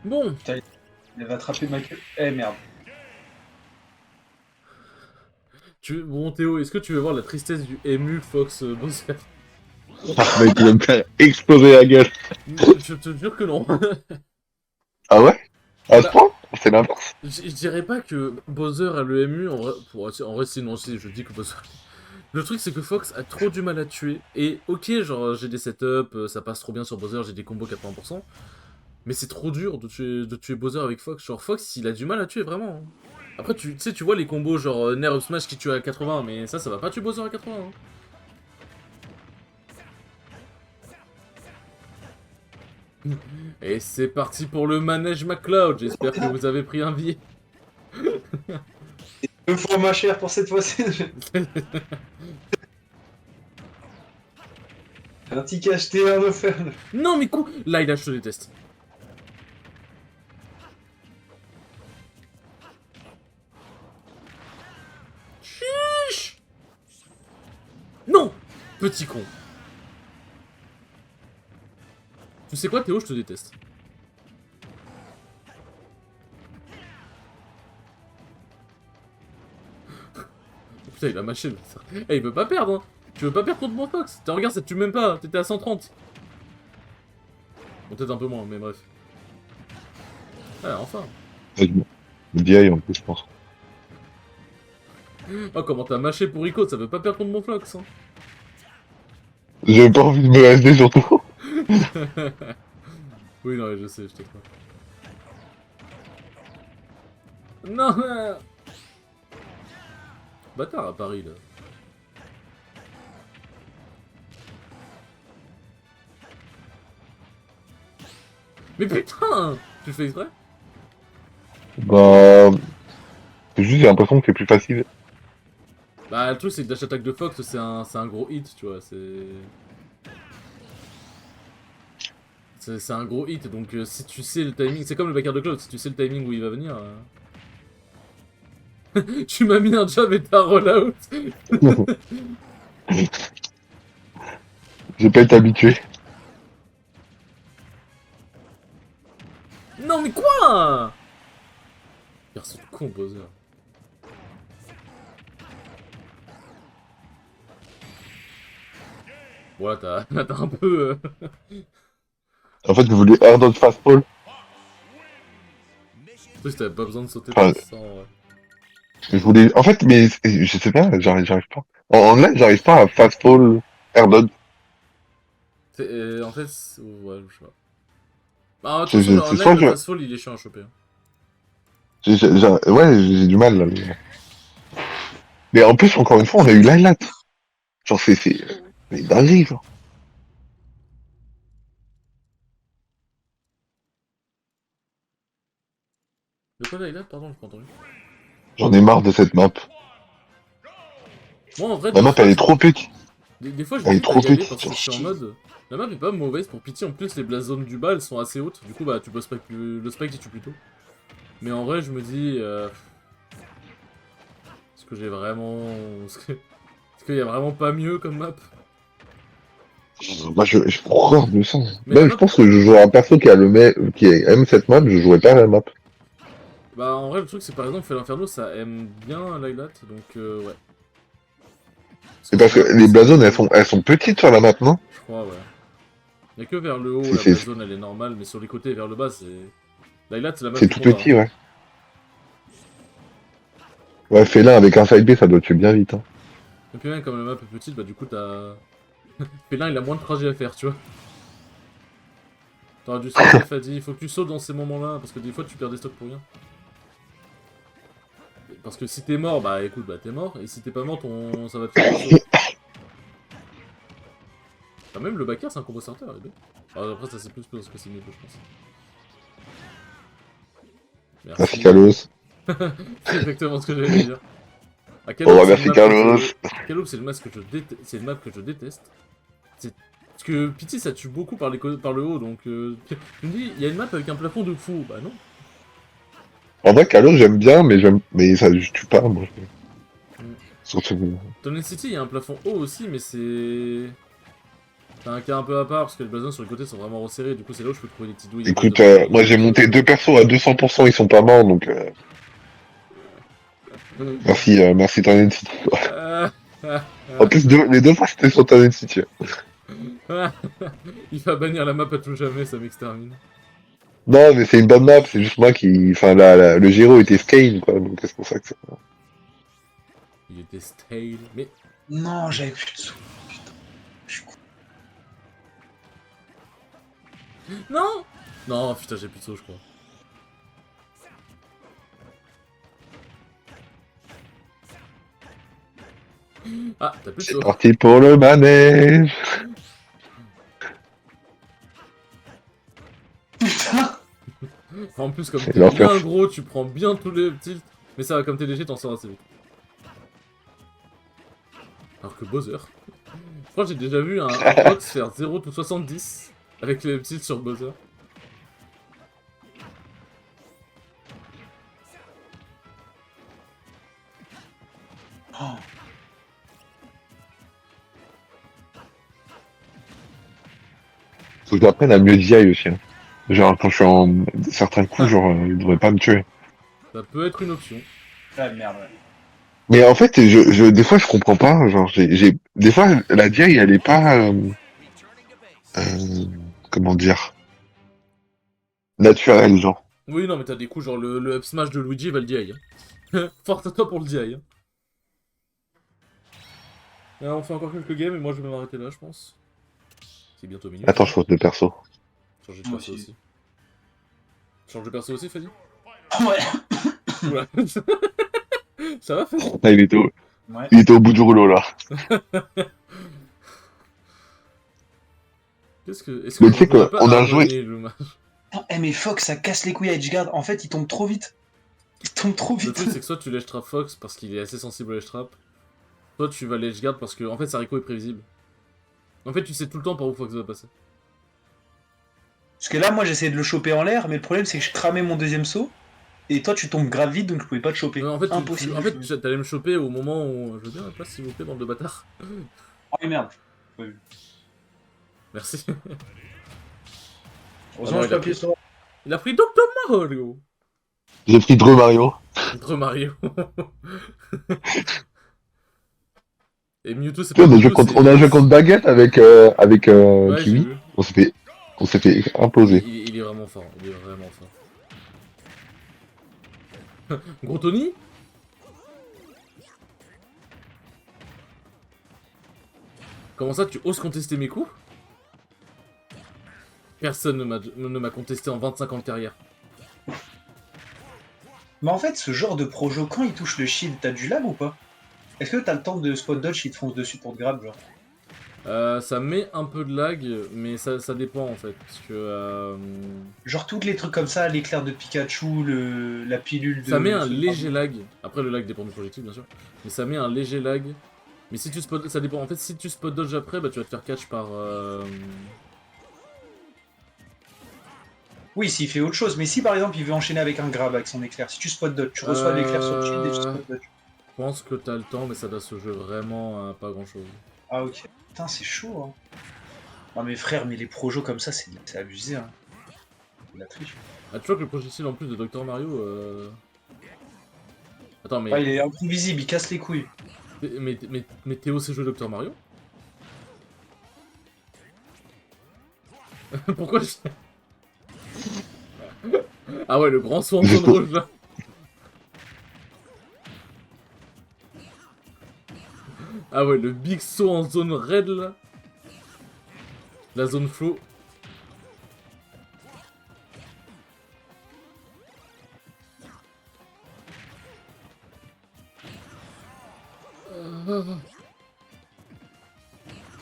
Bon, Elle va attraper ma queue. Eh merde. bon Théo, est-ce que tu veux voir la tristesse du MU Fox Bowser? Mec, tu vas me faire exploser la gueule. Je te jure que non. Ah ouais? À ce Bah, point? C'est l'inverse. je dirais pas que Bowser a le MU, en vrai sinon si, je dis que Bowser... Le truc c'est que Fox a trop du mal à tuer, et ok genre j'ai des setups, ça passe trop bien sur Bowser, j'ai des combos 80%, mais c'est trop dur de tuer Bowser avec Fox, genre Fox il a du mal à tuer vraiment. Hein. Après tu sais tu vois les combos genre Nair Up Smash qui tue à 80, mais ça va pas tuer Bowser à 80. Hein. Et c'est parti pour le manège McCloud, j'espère que vous avez pris un billet. Deux fois ma chère pour cette fois-ci. Un ticket acheté, un offert. Non mais coup, là je te déteste. Chiche. Non. petit con. Tu sais quoi, Théo, je te déteste. Oh, putain, il a mâché, le ça. Eh, il veut pas perdre, hein. Tu veux pas perdre contre mon Fox. Regarde, ça te tue même pas. T'étais à 130. Bon, peut-être un peu moins, mais bref. Ah, enfin. Le DI en plus, je pense. Oh, comment t'as mâché pour Rico, ça veut pas perdre contre mon Fox, hein. J'ai pas envie de me SD surtout. Oui, non, mais je sais, je te crois. Non. Bâtard à Paris, là. Mais putain. Tu le fais exprès? Bah. C'est juste, j'ai l'impression que c'est plus facile. Bah, le truc, c'est que Dash Attack de Fox, c'est un gros hit, tu vois, c'est un gros hit, donc si tu sais le timing, c'est comme le backer de Cloud, si tu sais le timing où il va venir... Tu m'as mis un jab et t'as rollout. J'ai pas été habitué. Non mais quoi? Garçon de con, Bowser. Ouais, là, t'as un peu... En fait, je voulais air dodge fastball. En plus, t'avais pas besoin de sauter Enfin, par ça, ouais. je voulais. En fait, mais je sais pas, j'arrive pas. En live, j'arrive pas à fastball air dodge. En fait, ouais, je sais pas. Bah, de toute façon, en C'est live, soit le je. fast fall, il est chiant à choper. Hein. Ouais, j'ai du mal là. Mais en plus, encore une fois, on a eu l'highlight. Genre, c'est. Mais dinguerie, genre. De quoi là, il a? Pardon, j'ai pas entendu. J'en ai marre de cette map. Moi, en vrai, La des map, fois, elle est trop petite. des fois, Elle est j'hésite à trop y aller petite. parce que Fait je suis en chier. mode... La map est pas mauvaise pour pitié, en plus, les blast zones du bas, elles sont assez hautes. Du coup, bah, tu peux spike le spike, tu tues plus tôt. Mais en vrai, je me dis... Est-ce que j'ai vraiment... Est-ce qu'il y a vraiment pas mieux comme map? Moi, j'ai horreur de ça. Mais la Même, je map... pense que je jouerais un perso qui aime cette map, je jouerais pas à la map. Bah, en vrai, le truc, c'est par exemple, Fel Inferno, ça aime bien l'highlight, donc ouais. C'est parce que les blazones, elles sont petites sur la map, non? Je crois, ouais. Y'a que vers le haut, C'est la c'est- blast zone, elle est normale, mais sur les côtés et vers le bas, c'est... L'highlight, c'est la map c'est du tout combat. Hein. petit, ouais. Ouais, fais-le avec un side B, ça doit tuer bien vite. Hein. Et puis même, comme la map est petite, bah du coup, t'as... Félin, il a moins de trajet à faire, tu vois. T'auras dû sauter, Fadi, il faut que tu sautes dans ces moments-là, parce que des fois, tu perds des stocks pour rien. Parce que si t'es mort, bah écoute, bah t'es mort, et si t'es pas mort, ça va te faire des sauts. Enfin, même le backer, c'est un combo starter, et bien. Alors, après, ça c'est plus parce que c'est mieux, je pense. Merci, Kalos. C'est exactement ce que j'allais dire. Ah, Au revoir, c'est une merci, map Carlos. c'est le masque que je déteste. C'est une map que je déteste. Parce que Pity ça tue beaucoup par le haut, donc tu me dis, il y a une map avec un plafond de fou. Bah non. En vrai, Kalos, j'aime bien, mais ça je tue pas, moi. Mm. Surtout. Tunnel City, il y a un plafond haut aussi, mais c'est... C'est un cas un peu à part, parce que les blasons sur les côtés sont vraiment resserrés, du coup c'est là où je peux trouver des petits douilles. Écoute, moi j'ai monté deux persos à 200%, ils sont pas morts, donc merci Turnet City. En plus, les deux fois c'était sur Turnet City. Il va bannir la map à tout jamais, ça m'extermine. Non, mais c'est une bonne map, c'est juste moi qui... Enfin, le Giro était scale, quoi, donc c'est pour ça que c'est... Il était stale, mais... Non, j'avais plus de sous. Putain. Je suis con. Non. Non, putain, j'ai plus de saut, je crois. Ah, t'as plus de C'est saut. parti pour le manège. Putain. En plus, comme C'est t'es l'enfer. bien gros, tu prends bien tous les petits... Mais ça va, comme t'es léger, t'en sors assez vite. Alors que Bowser... Je crois que j'ai déjà vu un Fox faire 0 to 70 avec les petits sur Bowser. Oh. Faut que j'apprenne à mieux DI aussi. Hein. Genre, quand je suis en certains coups, genre, il devrait pas me tuer. Ça peut être une option. Ah merde, ouais. Mais en fait, des fois, je comprends pas. Genre, des fois, la DI, elle est pas, euh, comment dire, naturelle, genre. Oui, non, mais t'as des coups, genre le up smash de Luigi va le DI. Hein. Force à toi pour le DI. Hein. On fait encore quelques games et moi je vais m'arrêter là, je pense. C'est bientôt minuit. Attends, je pose de perso. Changer de Moi perso aussi. aussi. Change de perso aussi, Freddy? Ouais. Oula. Ça va, Freddy? Là, Ouais. il était au bout du rouleau, là. Est-ce que Mais je tu sais rejouerais pas qu'on a Harmony joué. et Luma? Eh mais Fox, ça casse les couilles à Edgeguard. En fait, il tombe trop vite. Il tombe trop Le vite. truc, c'est que soit tu lèches trap Fox parce qu'il est assez sensible au lèche trap, soit tu vas lèche guard parce que en fait Sariko est prévisible. En fait, tu sais tout le temps par où Fox va passer. Parce que là, moi, j'essayais de le choper en l'air, mais le problème, c'est que je cramais mon deuxième saut. Et toi, tu tombes grave vite, donc je pouvais pas te choper. En fait, Impossible. tu allais me choper au moment où. Je veux bien la place, s'il vous plaît, bande de bâtards. Oh merde. Merci. Heureusement, non, je peux appuyer sur. Il a pris Dr. Mario. J'ai pris Drew Mario. Contre Mario. Et Mewtwo, c'est Tu pas sais, Mewtwo, c'est. on a joué contre Baguette avec, Ouais, j'ai Kiwi. vu. On s'est fait imposer. Il est vraiment fort, il est vraiment fort. Gros Tony? Comment ça, tu oses contester mes coups? Personne ne m'a contesté en 25 ans de carrière. Mais en fait, ce genre de projo, quand il touche le shield, t'as du lag ou pas? Est-ce que t'as le temps de spot dodge s'il te fonce dessus pour te grab, genre? Ça met un peu de lag, mais ça dépend en fait. Parce que. Genre, tous les trucs comme ça, l'éclair de Pikachu, la pilule de. Ça met un léger lag. Après, le lag dépend du projectile, bien sûr. Mais ça met un léger lag. Mais si tu spot. Ça dépend. En fait, si tu spot dodge après, bah tu vas te faire catch par. Oui, s'il fait autre chose, mais si par exemple il veut enchaîner avec un grab avec son éclair, si tu spot dodge, tu reçois l'éclair sur le shield et tu spot dodge. Je pense que t'as le temps, mais ça doit se jouer vraiment à pas grand chose. Ah ok. Putain, c'est chaud, hein. Non mais frère, mais les projos comme ça, c'est abusé, hein. C'est la triche. Ah, tu vois que le projectile en plus de Dr Mario. Attends, mais. Ouais, il est imprévisible, il casse les couilles. Mais Théo sait jouer Dr Mario? Pourquoi je. Ah ouais, le grand saut en zone rouge là. Ah ouais, le big saut en zone red là. La zone flow.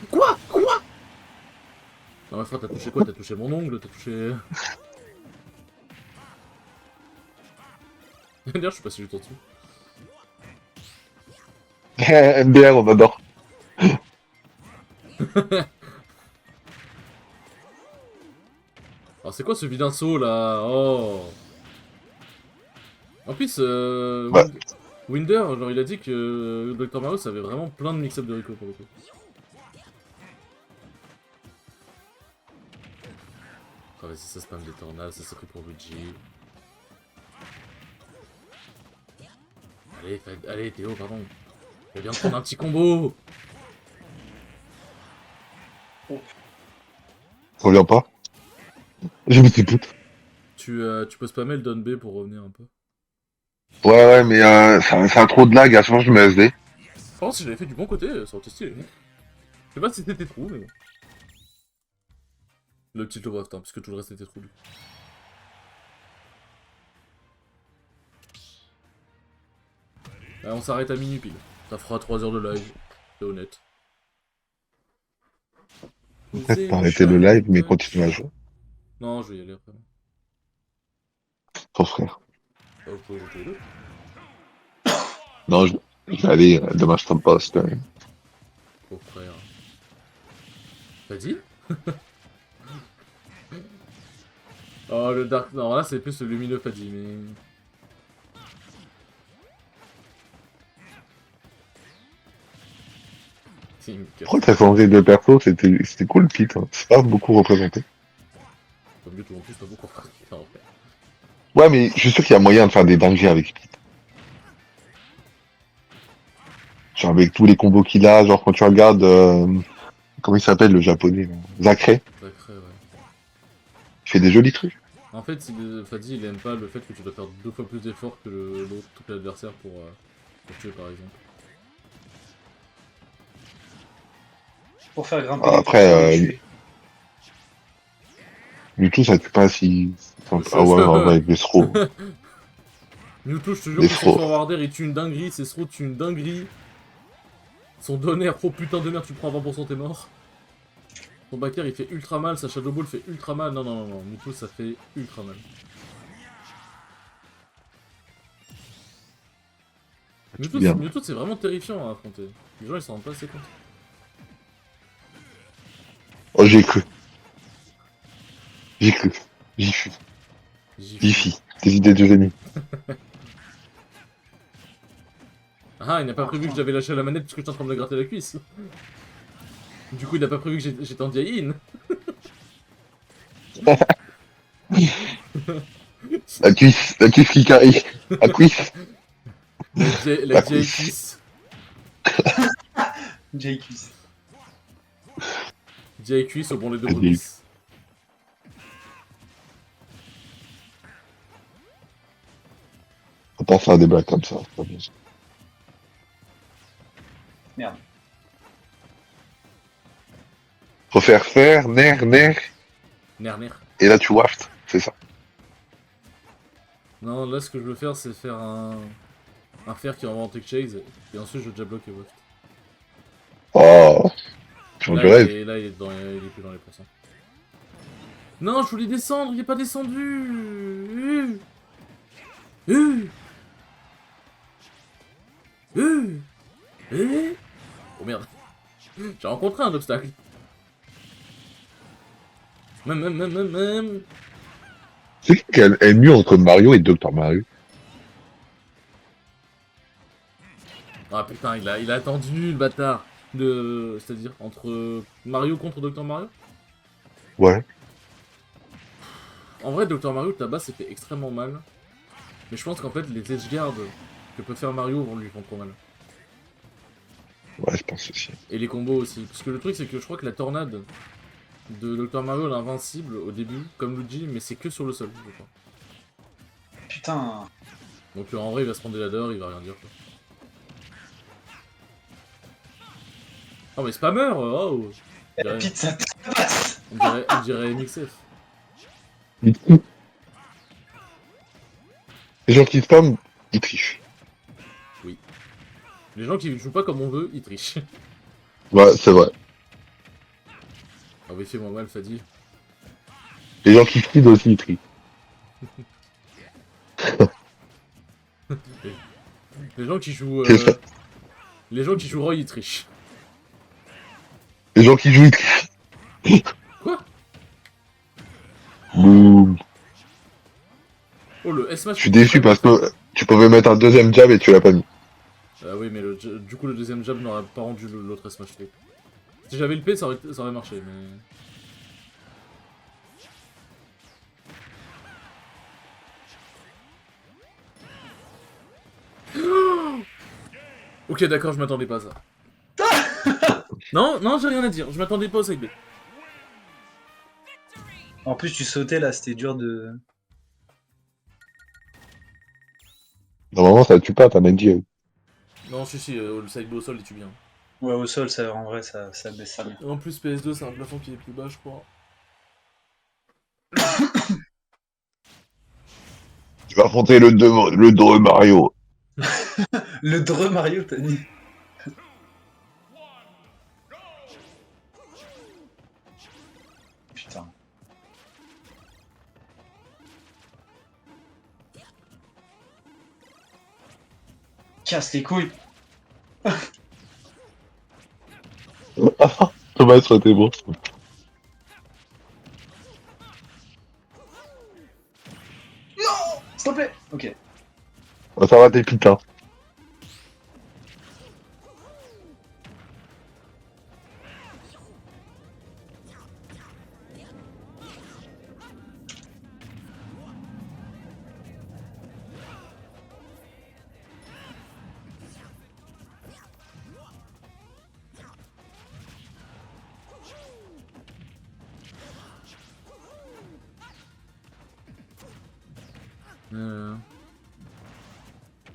Quoi? Non mais frère, t'as touché quoi? T'as touché mon ongle? T'as touché... D'ailleurs, je suis passé juste en dessous. MDR, on adore. Alors c'est quoi ce vilain saut là? Oh. En plus, Bah. Winder, genre il a dit que Dr Mario ça avait vraiment plein de mix-up de Rico pour le coup. Ah vas-y, ça spam des tornades, ça c'est pris pour Luigi. Allez Théo, pardon. Je viens de prendre un petit combo. Reviens pas. J'ai mis tes poutres. Tu peux spammer le down B pour revenir un peu. Ouais, mais ça a trop de lag, à ce moment je me SD. Je pense que si j'avais fait du bon côté, ça aurait été stylé. Je sais pas si c'était trou, mais bon. Le petit Lovecraft, hein, parce que tout le reste était trou. On s'arrête à minuit pile. Ça fera 3 heures de live, c'est honnête. Peut-être pas arrêter le live, mais continuer à jouer. Non, je vais y aller après. Ton frère. Ah, vous pouvez jouer tous les deux. Non, je vais aller, demain je tombe pas, c'est quand même. Pauvre frère. T'as dit? Oh, le Dark... Non, là c'est plus le lumineux Fadi, mais... Pourquoi t'as changé de perso? C'était cool, Pete. Hein. C'est pas beaucoup représenté. Comme Mewtwo en plus, pas beaucoup frère. En vrai. Ouais, mais je suis sûr qu'il y a moyen de faire des dingueries avec Split. Genre avec tous les combos qu'il a, genre quand tu regardes, comment il s'appelle le japonais là, Zachary, Sacré, ouais. il fait des jolis trucs. En fait, Fadi, il aime pas le fait que tu dois faire 2 fois plus d'efforts que l'autre, tout l'adversaire pour tuer par exemple. Pour faire grimper les Après, tours, le tuer. Mewtwo ça tue pas si... Ah Ça, ouais, ça... en vrai, avec les throws. Mewtwo, je te jure Les que son throws. forwarder il tue une dinguerie, ses throws tuent une dinguerie. Son donner, oh putain de merde, tu prends 20%, t'es mort. Son backer il fait ultra mal, sa Shadow Ball fait ultra mal. Non, non, non, non, Mewtwo ça fait ultra mal. Bien. Mewtwo c'est vraiment terrifiant à affronter. Les gens ils s'en rendent pas assez compte. Oh, j'ai cru. J'ai cru. J'y suis. J'y J'y suis. suis. Tes idées de génie. Ah, il n'a pas prévu que j'avais lâché la manette parce que j'étais en train de me gratter la cuisse. Du coup, il n'a pas prévu que j'étais en die-in. La cuisse qui carie. La cuisse. La La die cuisse. kiss. JQC. Die cuisse au bon les deux La brebis. Faut pas faire des blagues comme ça. C'est pas bien. Merde. Faut faire, ner, Ner. et là tu waft. C'est ça. Non, là ce que je veux faire, c'est faire un fer qui envoie en tech chase. Et ensuite, je déjà bloque et waft. Oh. Tu vends du rêve. Là, il est plus dans les pourcents. Non, je voulais descendre, il est pas descendu. Oh merde. J'ai rencontré un obstacle. Même. C'est qui est mieux entre Mario et Dr Mario? Ah putain, il a attendu le bâtard. C'est-à-dire entre Mario contre Dr Mario. Ouais. En vrai, Dr Mario, ta base, c'était extrêmement mal. Mais je pense qu'en fait, les edge guards que peut faire Mario vont lui faire trop mal. Ouais, je pense aussi. Et les combos aussi. Parce que le truc, c'est que je crois que la tornade de Dr Mario, elle est invincible au début, comme Luigi, mais c'est que sur le sol, je crois. Putain. Donc en vrai, il va se prendre des ladders, il va rien dire, quoi. Oh, mais spammer. Oh. La pizza tabasse. On dirait MXF. Les gens qui spamment, ils trichent. Les gens qui jouent pas comme on veut, ils trichent. Ouais, c'est vrai. Ah oui, fais-moi mal, Fadi. Les gens qui speed aussi, ils trichent. Les gens qui jouent... C'est ça. Les gens qui jouent Roy, ils trichent. Les gens qui jouent, ils trichent. Quoi? Boum. Oh, le S-Smash... Je suis déçu parce que tu pouvais mettre un deuxième jab et tu l'as pas mis. Ah oui, mais du coup, le deuxième jab n'aurait pas rendu l'autre S-Smash trop. Si j'avais le P, ça aurait marché, mais... Ok, d'accord, je m'attendais pas à ça. Non, j'ai rien à dire, je m'attendais pas au side B. En plus, tu sautais là, c'était dur de. Normalement, ça tue pas, t'as même dit. Non, si, le side B au sol, il tue bien. Ouais, au sol, ça, en vrai, ça baisse ça bien. En plus, PS2, c'est un plafond qui est plus bas, je crois. Tu vas affronter le 2 Mario. Le Dre Mario, t'as dit. Putain. Casse les couilles. Thomas, t'es bon. S'il te plaît. Ok. Ça va, t'es putain.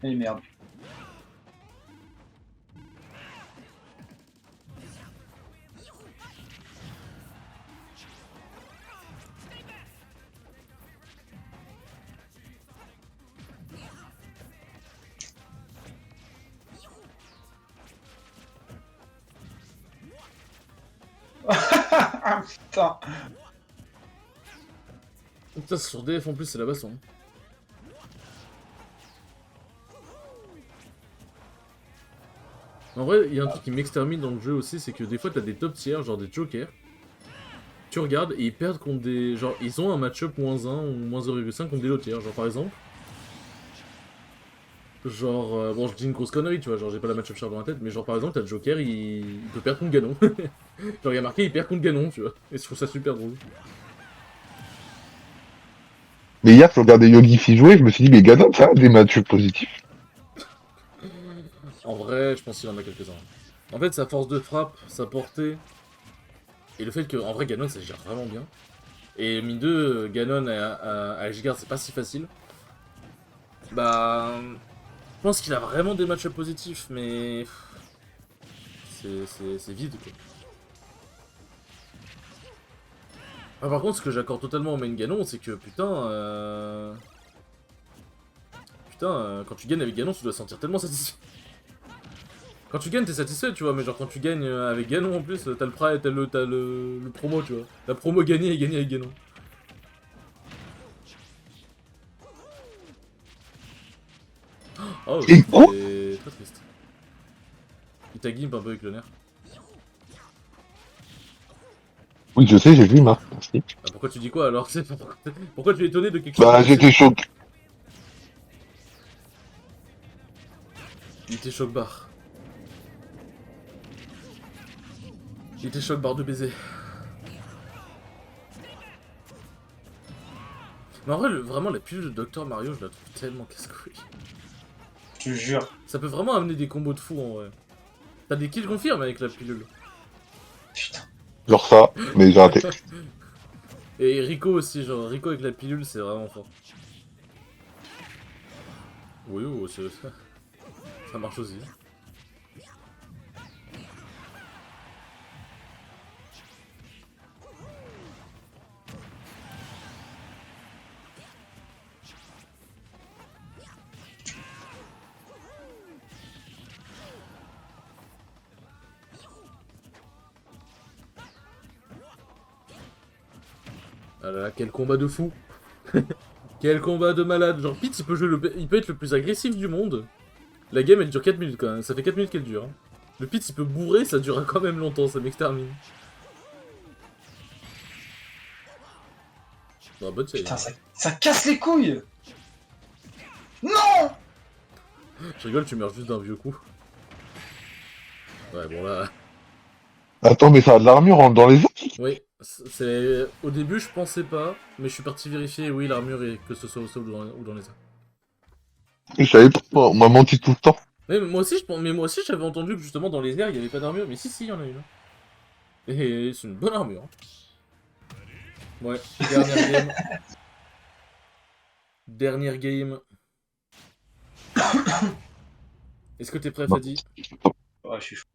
Eh merde. Ah putain. Putain, sur DF en plus, c'est la baston. En vrai, il y a un truc qui m'extermine dans le jeu aussi, c'est que des fois t'as des top tiers, genre des jokers. Tu regardes et ils perdent contre des. Genre, ils ont un match-up -1 ou -0,5 contre des low tiers. Genre, par exemple. Genre, bon, je dis une grosse connerie, tu vois, genre j'ai pas la match-up char dans la tête, mais genre par exemple, t'as le Joker, il peut perdre contre Ganon. Genre, il y a marqué, il perd contre Ganon, tu vois. Et je trouve ça super drôle. Mais hier, je regardais Yogi jouer, je me suis dit, mais Ganon, ça a des matchs positifs. En vrai, je pense qu'il y en a quelques-uns. En fait, sa force de frappe, sa portée, et le fait que, en vrai, Ganon, ça gère vraiment bien. Et mine 2, Ganon à Ashgard, c'est pas si facile. Bah. Je pense qu'il a vraiment des matchs positifs, mais. C'est vide, quoi. Ah, par contre, ce que j'accorde totalement au main Ganon, c'est que putain. Putain, quand tu gagnes avec Ganon, tu dois te sentir tellement satisfait. Quand tu gagnes, t'es satisfait, tu vois, mais genre quand tu gagnes avec Ganon en plus, t'as le promo, tu vois. La promo gagnée et gagnée avec Ganon. Oh, Et quoi c'est très triste. Il t'a gimp un peu avec le nerf. Oui, je sais, j'ai vu, Marc, merci. Ah, pourquoi tu dis quoi alors? Pourquoi tu es étonné de quelque chose? Bah, j'étais choqué. Il était choc bar. Il était choc barre de baiser. Mais en vrai, vraiment, la pilule de Dr Mario, je la trouve tellement casse-couille. Je te jure. Ça peut vraiment amener des combos de fou en vrai. T'as des kills confirmes avec la pilule. Putain. Genre ça, mais j'ai raté. Et Rico aussi, genre Rico avec la pilule, c'est vraiment fort. Oui, oh, ça marche aussi. Ah là là, quel combat de fou. Quel combat de malade. Genre Pete, il peut être le plus agressif du monde. La game, elle dure 4 minutes quand même. Ça fait 4 minutes qu'elle dure. Hein. Le Pete, il peut bourrer, ça durera quand même longtemps, ça m'extermine. Bah, bonne série. Putain, ça casse les couilles. Non. Je rigole, tu meurs juste d'un vieux coup. Ouais, bon là... Attends, mais ça a de l'armure dans les autres. Oui, c'est... Au début, je pensais pas, mais je suis parti vérifier, et oui, l'armure, est... que ce soit au sol ou dans les airs. Je savais pas, on m'a menti tout le temps. Mais moi aussi, j'avais entendu que justement, dans les airs, il n'y avait pas d'armure, mais si, il y en a une. Et c'est une bonne armure. Ouais, dernière game. Dernière game. Est-ce que t'es prêt, Fadi? Ouais, je suis chaud.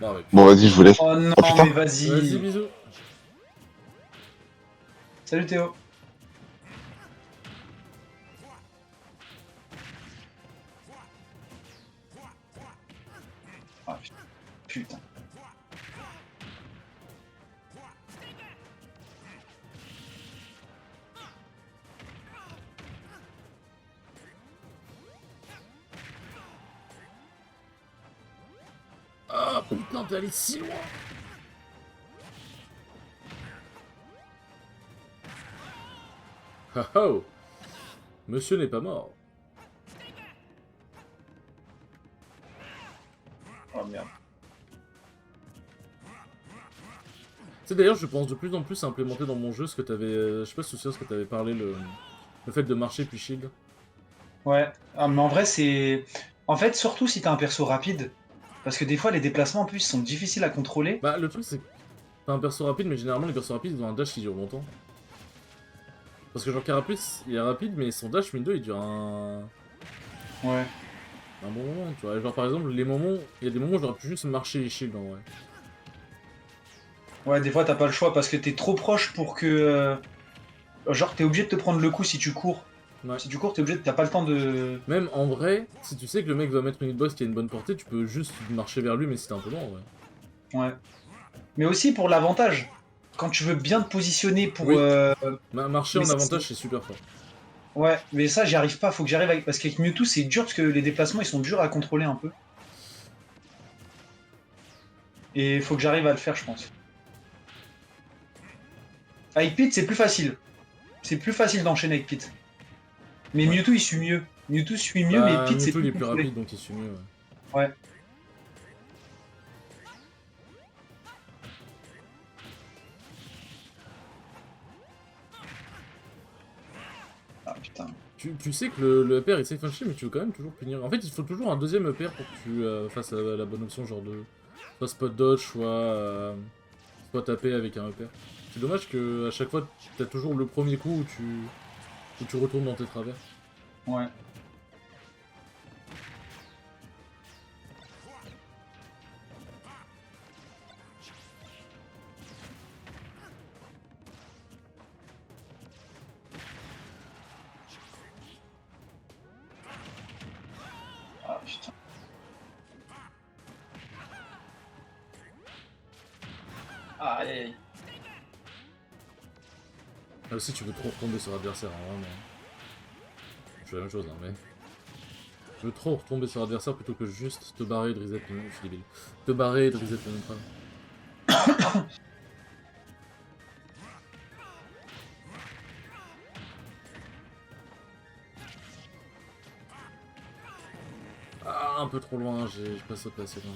Non, mais... Bon, vas-y, je vous laisse. Oh non, Ah, putain. mais Vas-y, vas-y. bisous. Salut Théo. Ah putain. Ah, putain, t'es allé si loin. Ah oh. Monsieur n'est pas mort. Oh merde. Tu sais, d'ailleurs, je pense de plus en plus à implémenter dans mon jeu ce que t'avais... je sais pas si tu sais ce que t'avais parlé, le fait de marcher puis shield. Ouais. Ah, mais en vrai, c'est. En fait, surtout si t'as un perso rapide. Parce que des fois, les déplacements en plus sont difficiles à contrôler. Bah, le truc, c'est que t'as un perso rapide, mais généralement, les persos rapides, ils ont un dash qui dure longtemps. Parce que genre Carapace, il est rapide, mais son dash mine 2 il dure Ouais. un bon moment, tu vois. Genre par exemple, les moments, il y a des moments où j'aurais pu juste marcher les shields en vrai. Ouais, des fois, t'as pas le choix parce que t'es trop proche pour que. Genre, t'es obligé de te prendre le coup si tu cours. Ouais. Si tu cours, t'es obligé t'as pas le temps de. Même en vrai, si tu sais que le mec va mettre une hitbox qui a une bonne portée, tu peux juste marcher vers lui, mais si t'es un peu loin en vrai. Ouais. Mais aussi pour l'avantage. Quand tu veux bien te positionner pour. Oui. Marcher Mais en ça, avantage, c'est super fort. Ouais, mais ça, j'y arrive pas. Faut que j'arrive avec. Parce qu'avec Mewtwo, c'est dur parce que les déplacements, ils sont durs à contrôler un peu. Et faut que j'arrive à le faire, je pense. Avec Pete, c'est plus facile. C'est plus facile d'enchaîner avec Pete. Mais Ouais. Mewtwo, il suit mieux. Mewtwo suit mieux, mais Bah, Pete, c'est Mewtwo il plus est plus contrôlé. rapide donc il suit mieux. Ouais. Ouais. Ah putain. Tu sais que le EPR il safe un shield, mais tu veux quand même toujours punir. En fait, il faut toujours un deuxième EPR pour que tu fasses la bonne option, genre de soit spot dodge, soit taper avec un EPR. C'est dommage que à chaque fois, t'as toujours le premier coup où tu retournes dans tes travers. Ouais. Ah putain. Ah, aïe aïe. Là aussi, tu veux trop retomber sur l'adversaire, hein, vraiment. Je fais la même chose, hein, mais. Je veux trop retomber sur l'adversaire plutôt que juste te barrer et de reset le. Je suis débile. Te barrer et de reset le neutral. Ah, un peu trop loin, j'ai pas sauté assez loin.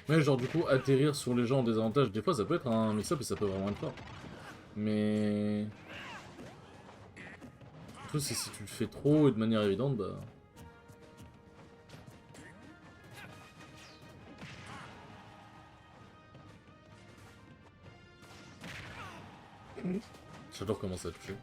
Mais genre du coup, atterrir sur les gens en désavantage, des fois ça peut être un mix-up et ça peut vraiment être fort. Mais... Le truc c'est si tu le fais trop et de manière évidente, bah... J'adore comment ça touche.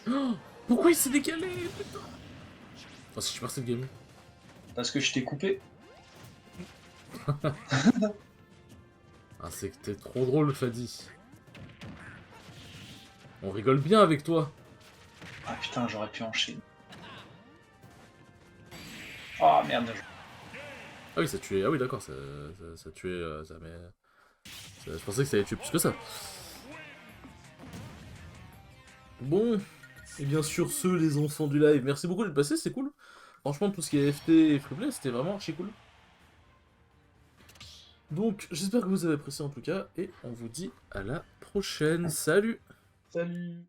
Oh, pourquoi il s'est décalé, putain? Oh, si je perds cette game. Parce que je t'ai coupé. Ah, c'est que t'es trop drôle, Fadi. On rigole bien avec toi. Ah putain, j'aurais pu enchaîner. Oh merde. Ah oui, ça tuait. Ah oui, d'accord, ça tuait. Ça, mais... je pensais que ça allait tuer plus que ça. Bon, et bien sur ce, les enfants du live, merci beaucoup d'être passés, c'est cool. Franchement, tout ce qui est FT et Freeplay, c'était vraiment archi cool. Donc, j'espère que vous avez apprécié en tout cas, et on vous dit à la prochaine. Salut! Salut.